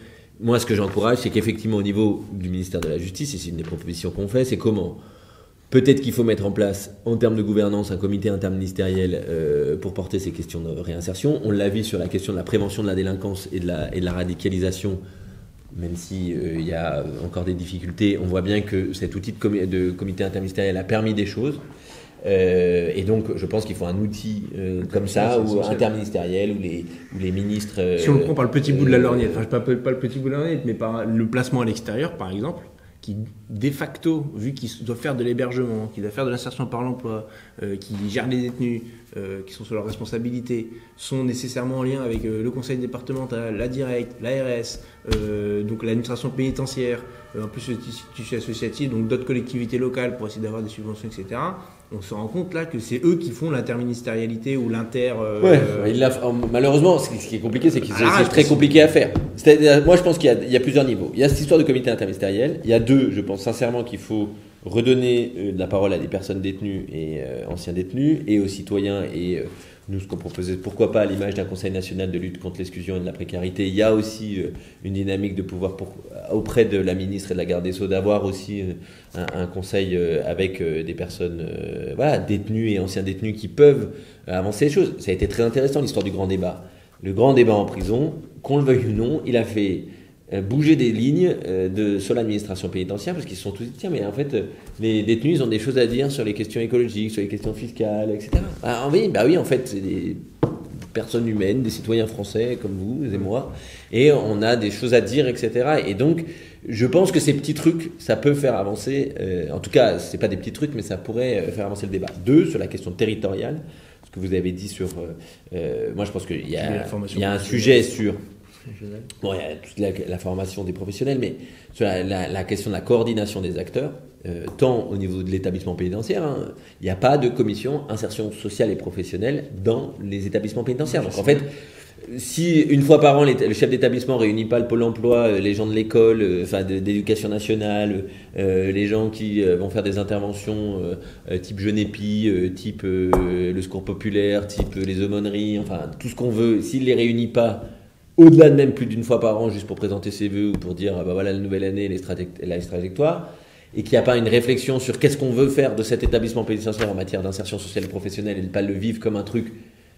moi, ce que j'encourage, c'est qu'effectivement, au niveau du ministère de la Justice, et c'est une des propositions qu'on fait, c'est comment peut-être qu'il faut mettre en place, en termes de gouvernance, un comité interministériel pour porter ces questions de réinsertion. On l'a vu sur la question de la prévention de la délinquance et de la radicalisation. Même si il y a encore des difficultés, on voit bien que cet outil de comité interministériel a permis des choses. Et donc, je pense qu'il faut un outil comme ça, ou interministériel, où les ministres... si on le prend par le petit bout de la lorgnette, enfin, pas le petit bout de la lorgnette, mais par le placement à l'extérieur, par exemple, qui, de facto, vu qu'ils doivent faire de l'hébergement, qui doivent faire de l'insertion par l'emploi, qui gèrent les détenus, qui sont sous leur responsabilité, sont nécessairement en lien avec le conseil départemental, la directe, l'ARS, donc l'administration pénitentiaire, en plus le tissu associatif, donc d'autres collectivités locales pour essayer d'avoir des subventions, etc. On se rend compte là que c'est eux qui font l'interministérialité ou l'inter... malheureusement, ce qui est compliqué, c'est que c'est très compliqué à faire. Moi, je pense qu'il y a plusieurs niveaux. Il y a cette histoire de comité interministériel. Il y a deux, je pense sincèrement qu'il faut redonner de la parole à des personnes détenues et anciens détenus, et aux citoyens, et nous, ce qu'on proposait, pourquoi pas à l'image d'un Conseil national de lutte contre l'exclusion et de la précarité. Il y a aussi une dynamique de pouvoir auprès de la ministre et de la garde des Sceaux, d'avoir aussi un conseil avec des personnes détenues et anciens détenus qui peuvent avancer les choses. Ça a été très intéressant, l'histoire du grand débat. Le grand débat en prison, qu'on le veuille ou non, il a fait bouger des lignes sur l'administration pénitentiaire, parce qu'ils se sont tous dit, tiens, mais en fait, les détenus, ils ont des choses à dire sur les questions écologiques, sur les questions fiscales, etc. Oui, en fait, c'est des personnes humaines, des citoyens français comme vous et moi, et on a des choses à dire, etc. Et donc, je pense que ces petits trucs, ça peut faire avancer, en tout cas, c'est pas des petits trucs, mais ça pourrait faire avancer le débat. Deux, sur la question territoriale, ce que vous avez dit sur... moi, je pense qu'il y a un sujet sur... Bon, il y a toute la formation des professionnels, mais sur la question de la coordination des acteurs, tant au niveau de l'établissement pénitentiaire, il n'y a pas de commission insertion sociale et professionnelle dans les établissements pénitentiaires. Donc en fait, si une fois par an le chef d'établissement réunit pas le pôle emploi, les gens de l'école, d'éducation nationale, les gens qui vont faire des interventions type Genépi, type le secours populaire, type les aumôneries, enfin tout ce qu'on veut, s'il les réunit pas au-delà de même plus d'une fois par an, juste pour présenter ses vœux ou pour dire voilà la nouvelle année, la trajectoire, et qu'il n'y a pas une réflexion sur qu'est-ce qu'on veut faire de cet établissement pénitentiaire en matière d'insertion sociale et professionnelle, et de ne pas le vivre comme un truc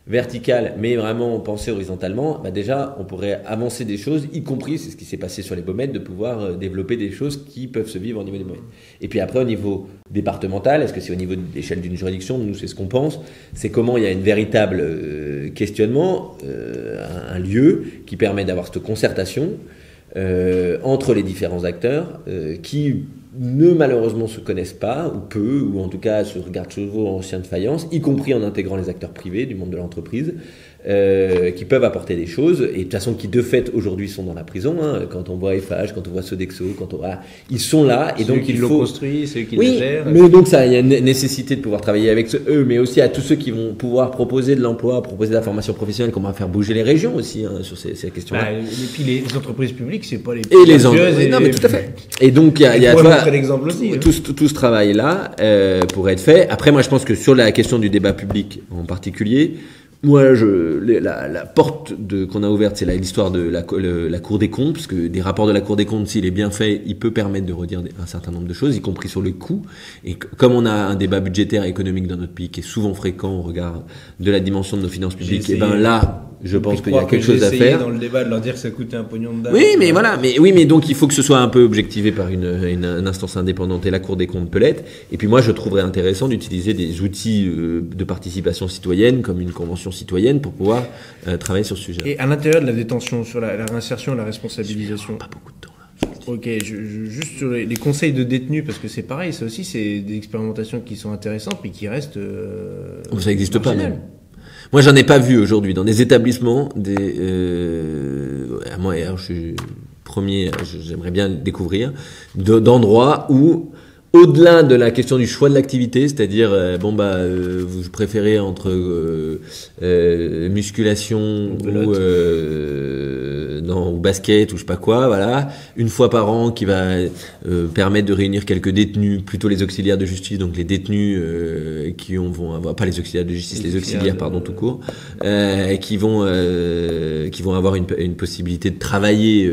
vertical, mais vraiment penser horizontalement, déjà on pourrait avancer des choses, y compris, c'est ce qui s'est passé sur les Baumettes, de pouvoir développer des choses qui peuvent se vivre au niveau des Baumettes. Et puis après, au niveau départemental, est-ce que c'est au niveau de l'échelle d'une juridiction? Nous, c'est ce qu'on pense, c'est comment il y a une véritable questionnement, un lieu qui permet d'avoir cette concertation entre les différents acteurs qui malheureusement se connaissent pas, ou peu, ou en tout cas se regardent toujours en chien de faïence, y compris en intégrant les acteurs privés du monde de l'entreprise, qui peuvent apporter des choses, et de toute façon qui de fait aujourd'hui sont dans la prison, quand on voit FH, quand on voit Sodexo, ils sont là, et donc il faut... construit, ceux qui le gèrent. Mais donc ça, il y a une nécessité de pouvoir travailler avec eux, mais aussi à tous ceux qui vont pouvoir proposer de l'emploi, proposer de la formation professionnelle, comment faire bouger les régions aussi sur ces questions-là. Et puis les entreprises publiques, c'est pas les et les non mais tout à fait. Et donc il y a l'exemple aussi, tout ce travail là pourrait être fait. Après, moi je pense que sur la question du débat public en particulier, moi la porte qu'on a ouverte, c'est l'histoire de la Cour des comptes, parce que des rapports de la Cour des comptes, s'il est bien fait, il peut permettre de redire un certain nombre de choses, y compris sur le coût. Et comme on a un débat budgétaire et économique dans notre pays qui est souvent fréquent au regard de la dimension de nos finances publiques, et là je pense qu'il y a quelque chose à faire. Dans le débat de leur dire que ça coûtait un pognon de dingue. Oui, mais voilà, mais donc il faut que ce soit un peu objectivé par une instance indépendante, et la Cour des comptes peut l'être. Et puis moi, je trouverais intéressant d'utiliser des outils de participation citoyenne, comme une convention citoyenne, pour pouvoir travailler sur ce sujet. Et à l'intérieur de la détention, sur la réinsertion et la responsabilisation. Pas beaucoup de temps là. Ok, juste sur les conseils de détenus, parce que c'est pareil, ça aussi c'est des expérimentations qui sont intéressantes, mais qui restent. Ça n'existe pas même. Moi, j'en ai pas vu aujourd'hui dans des établissements, moi, je suis premier, j'aimerais bien découvrir, d'endroits où au-delà de la question du choix de l'activité, c'est-à-dire vous préférez entre musculation ou basket ou je sais pas quoi, voilà, une fois par an qui va permettre de réunir quelques détenus, plutôt les auxiliaires de justice, donc les détenus vont avoir, pas les auxiliaires de justice, les auxiliaires tout court, qui vont avoir une possibilité de travailler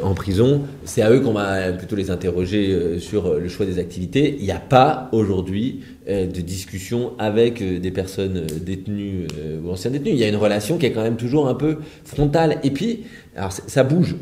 en prison. C'est à eux qu'on va plutôt les interroger sur le choix des activités. Il n'y a pas aujourd'hui de discussion avec des personnes détenues ou anciens détenus. Il y a une relation qui est quand même toujours un peu frontale. Et puis, alors ça bouge,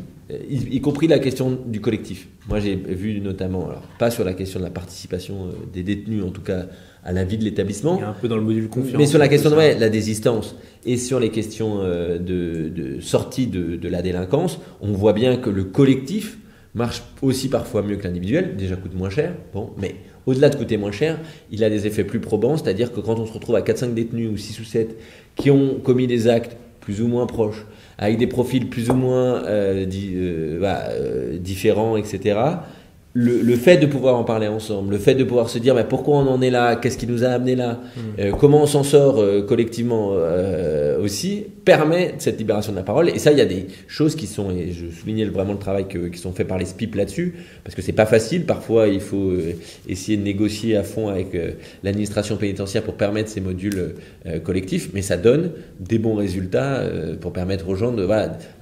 y compris la question du collectif. Moi, j'ai vu notamment, alors pas sur la question de la participation des détenus, en tout cas à la vie de l'établissement. Il y a un peu dans le module confiance. Mais sur la question de la désistance et sur les questions de sortie de la délinquance, on voit bien que le collectif marche aussi parfois mieux que l'individuel, déjà coûte moins cher, mais au-delà de coûter moins cher, il a des effets plus probants, c'est-à-dire que quand on se retrouve à 4-5 détenus ou 6 ou 7 qui ont commis des actes plus ou moins proches, avec des profils plus ou moins différents, etc., le fait de pouvoir en parler ensemble, le fait de pouvoir se dire pourquoi on en est là, qu'est-ce qui nous a amené là, comment on s'en sort collectivement aussi, permet cette libération de la parole. Et ça, il y a des choses qui sont, et je soulignais vraiment le travail qui sont faits par les SPIP là-dessus, parce que c'est pas facile. Parfois, il faut essayer de négocier à fond avec l'administration pénitentiaire pour permettre ces modules collectifs, mais ça donne des bons résultats pour permettre aux gens de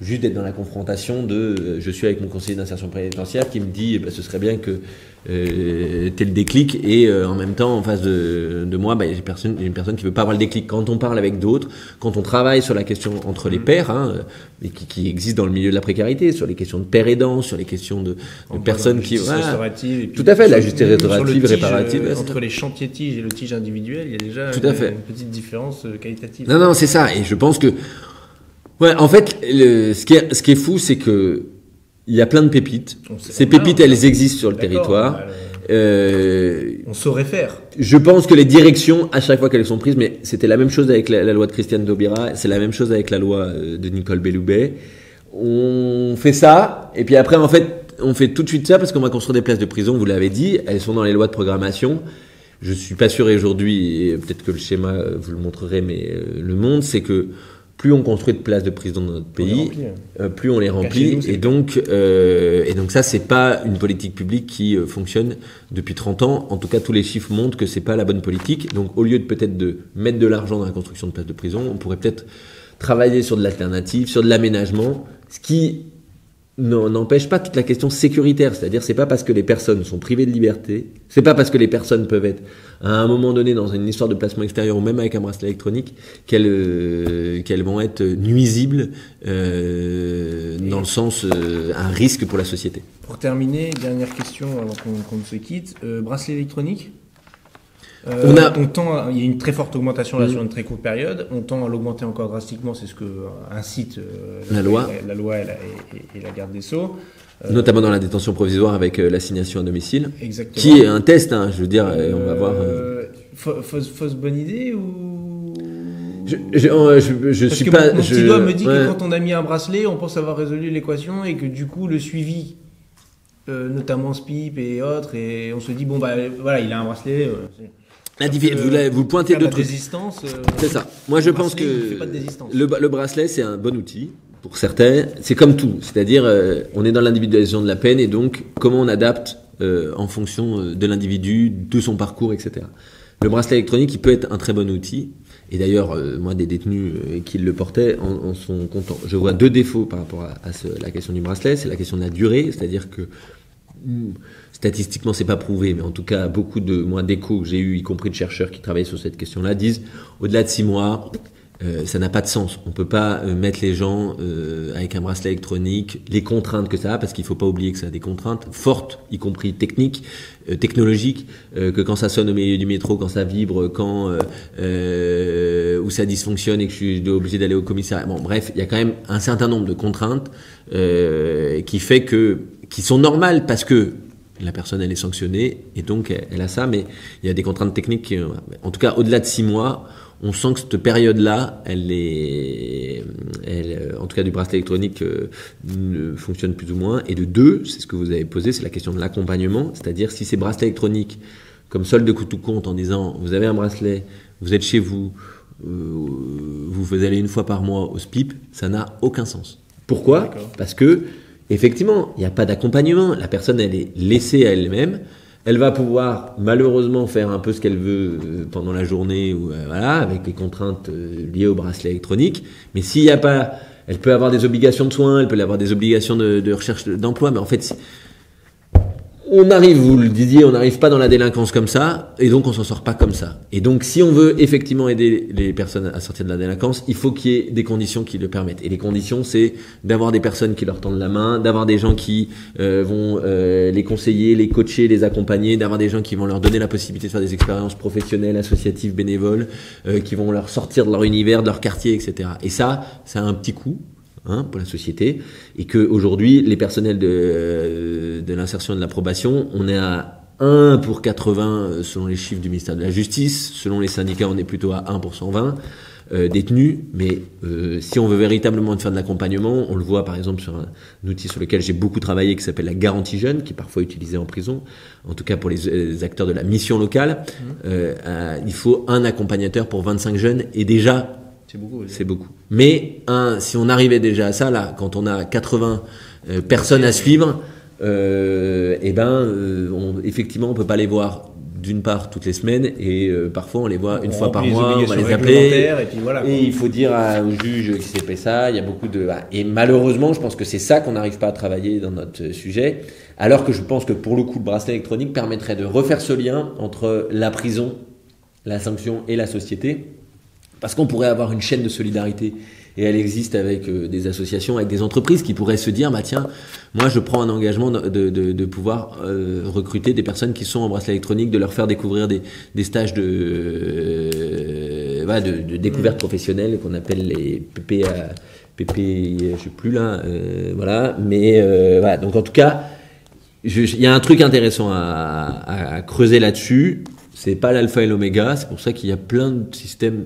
juste d'être dans la confrontation je suis avec mon conseiller d'insertion pénitentiaire qui me dit ce serait bien que t'aies le déclic, et en même temps en face de moi il y a une personne qui veut pas avoir le déclic. Quand on parle avec d'autres, quand on travaille sur la question entre les pairs, qui existe dans le milieu de la précarité, sur les questions de pairs aidants, sur les questions de personnes qui restaurative, et puis tout à fait, la justice restaurative, réparative, entre les chantiers tiges et le tige individuel, il y a déjà une petite différence qualitative. Non, c'est ça. Et je pense que en fait ce qui est fou, c'est que il y a plein de pépites. Ces pépites, elles existent sur le territoire. On saurait faire. Je pense que les directions, à chaque fois qu'elles sont prises, mais c'était la même chose avec la loi de Christiane Taubira, c'est la même chose avec la loi de Nicole Belloubet. On fait ça, et puis après, en fait, on fait tout de suite ça parce qu'on va construire des places de prison, vous l'avez dit, elles sont dans les lois de programmation. Je suis pas sûr aujourd'hui, et peut-être que le schéma vous le montrerai, mais le monde, c'est que plus on construit de places de prison dans notre pays, plus on les remplit. Et donc ça, c'est pas une politique publique qui fonctionne depuis 30 ans. En tout cas, tous les chiffres montrent que c'est pas la bonne politique. Donc, au lieu de peut-être de mettre de l'argent dans la construction de places de prison, on pourrait peut-être travailler sur de l'alternative, sur de l'aménagement, ce qui n'empêche pas toute la question sécuritaire. C'est-à-dire, c'est pas parce que les personnes sont privées de liberté, c'est pas parce que les personnes peuvent être à un moment donné dans une histoire de placement extérieur ou même avec un bracelet électronique qu'elles vont être nuisibles dans le sens un risque pour la société. Pour terminer, dernière question avant qu'on ne se quitte, bracelet électronique. Il y a une très forte augmentation là sur une très courte période. On tend à l'augmenter encore drastiquement, c'est ce que incite la loi et la garde des Sceaux. Notamment dans la détention provisoire avec l'assignation à domicile. Exactement. Qui est un test, je veux dire, on va voir. Fausse bonne idée ou je suis pas. Mon petit doigt me dit que quand on a mis un bracelet, on pense avoir résolu l'équation et que du coup le suivi, notamment SPIP et autres, et on se dit il a un bracelet. Vous pointez deux trucs. Désistance. C'est ça. Moi, je pense que le bracelet, c'est un bon outil pour certains. C'est comme tout, c'est-à-dire, on est dans l'individualisation de la peine, et donc comment on adapte en fonction de l'individu, de son parcours, etc. Le bracelet électronique, il peut être un très bon outil. Et d'ailleurs, moi, des détenus qui le portaient en sont contents. Je vois deux défauts par rapport à la question du bracelet. C'est la question de la durée, c'est-à-dire que statistiquement, c'est pas prouvé, mais en tout cas, beaucoup de d'échos que j'ai eu, y compris de chercheurs qui travaillent sur cette question-là, disent au-delà de 6 mois, ça n'a pas de sens. On peut pas mettre les gens avec un bracelet électronique, les contraintes que ça a, parce qu'il faut pas oublier que ça a des contraintes fortes, y compris techniques, technologiques, que quand ça sonne au milieu du métro, quand ça vibre, quand où ça dysfonctionne et que je suis obligé d'aller au commissariat. Bon, bref, il y a quand même un certain nombre de contraintes qui sont normales parce que la personne elle est sanctionnée et donc elle a ça, mais il y a des contraintes techniques qui, en tout cas au-delà de 6 mois, on sent que cette période-là, en tout cas du bracelet électronique, fonctionne plus ou moins. Et de 2, c'est ce que vous avez posé, c'est la question de l'accompagnement, c'est-à-dire si ces bracelets électroniques, comme solde de tout compte en disant vous avez un bracelet, vous êtes chez vous, vous allez une fois par mois au SPIP, ça n'a aucun sens. Pourquoi ? D'accord. Parce que effectivement, il n'y a pas d'accompagnement. La personne, elle est laissée à elle-même. Elle va pouvoir malheureusement faire un peu ce qu'elle veut pendant la journée, ou voilà, avec les contraintes liées au bracelet électronique. Mais s'il n'y a pas, elle peut avoir des obligations de soins, elle peut avoir des obligations de recherche d'emploi. Mais en fait, on arrive, vous le disiez, on n'arrive pas dans la délinquance comme ça, et donc on s'en sort pas comme ça. Et donc, si on veut effectivement aider les personnes à sortir de la délinquance, il faut qu'il y ait des conditions qui le permettent. Et les conditions, c'est d'avoir des personnes qui leur tendent la main, d'avoir des gens qui vont les conseiller, les coacher, les accompagner, d'avoir des gens qui vont leur donner la possibilité de faire des expériences professionnelles, associatives, bénévoles, qui vont leur sortir de leur univers, de leur quartier, etc. Et ça a un petit coût. Pour la société, et que aujourd'hui les personnels de l'insertion et de la probation, on est à 1 pour 80 selon les chiffres du ministère de la Justice, selon les syndicats on est plutôt à 1 pour 120 détenus, mais si on veut véritablement faire de l'accompagnement, on le voit par exemple sur un outil sur lequel j'ai beaucoup travaillé qui s'appelle la garantie jeune, qui est parfois utilisé en prison, en tout cas pour les acteurs de la mission locale. Il faut un accompagnateur pour 25 jeunes, et déjà c'est beaucoup. Mais si on arrivait déjà à ça, là, quand on a 80 personnes à suivre, effectivement, on peut pas les voir d'une part toutes les semaines, et parfois on les voit une fois par mois, on va les appeler, et puis voilà, et il faut dire au juge qui s'est fait ça. Il y a beaucoup de et malheureusement, je pense que c'est ça qu'on n'arrive pas à travailler dans notre sujet. Alors que je pense que pour le coup, le bracelet électronique permettrait de refaire ce lien entre la prison, la sanction et la société. Parce qu'on pourrait avoir une chaîne de solidarité, et elle existe avec des associations, avec des entreprises qui pourraient se dire, tiens, moi je prends un engagement de pouvoir recruter des personnes qui sont en bracelet électronique, de leur faire découvrir des stages de découverte professionnelle qu'on appelle les PP, je sais plus là, voilà. Mais voilà. Donc en tout cas, il y a un truc intéressant à creuser là-dessus. C'est pas l'alpha et l'oméga, c'est pour ça qu'il y a plein de systèmes.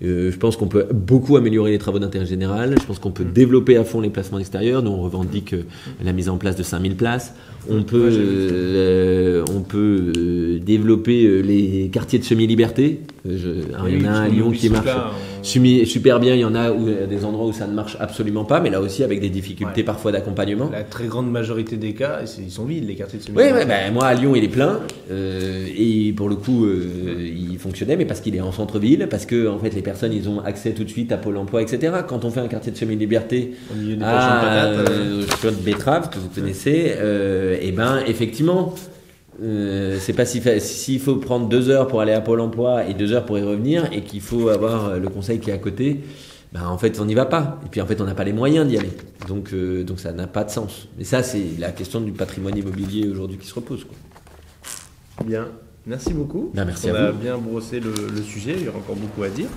Je pense qu'on peut beaucoup améliorer les travaux d'intérêt général. Je pense qu'on peut développer à fond les placements extérieurs. Nous, on revendique la mise en place de 5000 places. On peut développer les quartiers de semi-liberté. Il y en a un à Lyon qui marche super bien. Il y en a des endroits où ça ne marche absolument pas, mais là aussi avec des difficultés parfois d'accompagnement. La très grande majorité des cas, ils sont vides, les quartiers de semi-liberté. Oui, moi à Lyon il est plein, et pour le coup il fonctionnait, mais parce qu'il est en centre-ville, parce que en fait les personnes ils ont accès tout de suite à Pôle emploi, etc. Quand on fait un quartier de semi-liberté sur de Betteraves, que vous connaissez, effectivement, c'est pas s'il faut prendre 2 heures pour aller à Pôle emploi et 2 heures pour y revenir, et qu'il faut avoir le conseil qui est à côté, en fait on n'y va pas, et puis en fait on n'a pas les moyens d'y aller, donc ça n'a pas de sens. Et ça, c'est la question du patrimoine immobilier aujourd'hui qui se repose, quoi. Bien, merci beaucoup. Merci à vous. On a bien brossé le sujet, il y aura encore beaucoup à dire.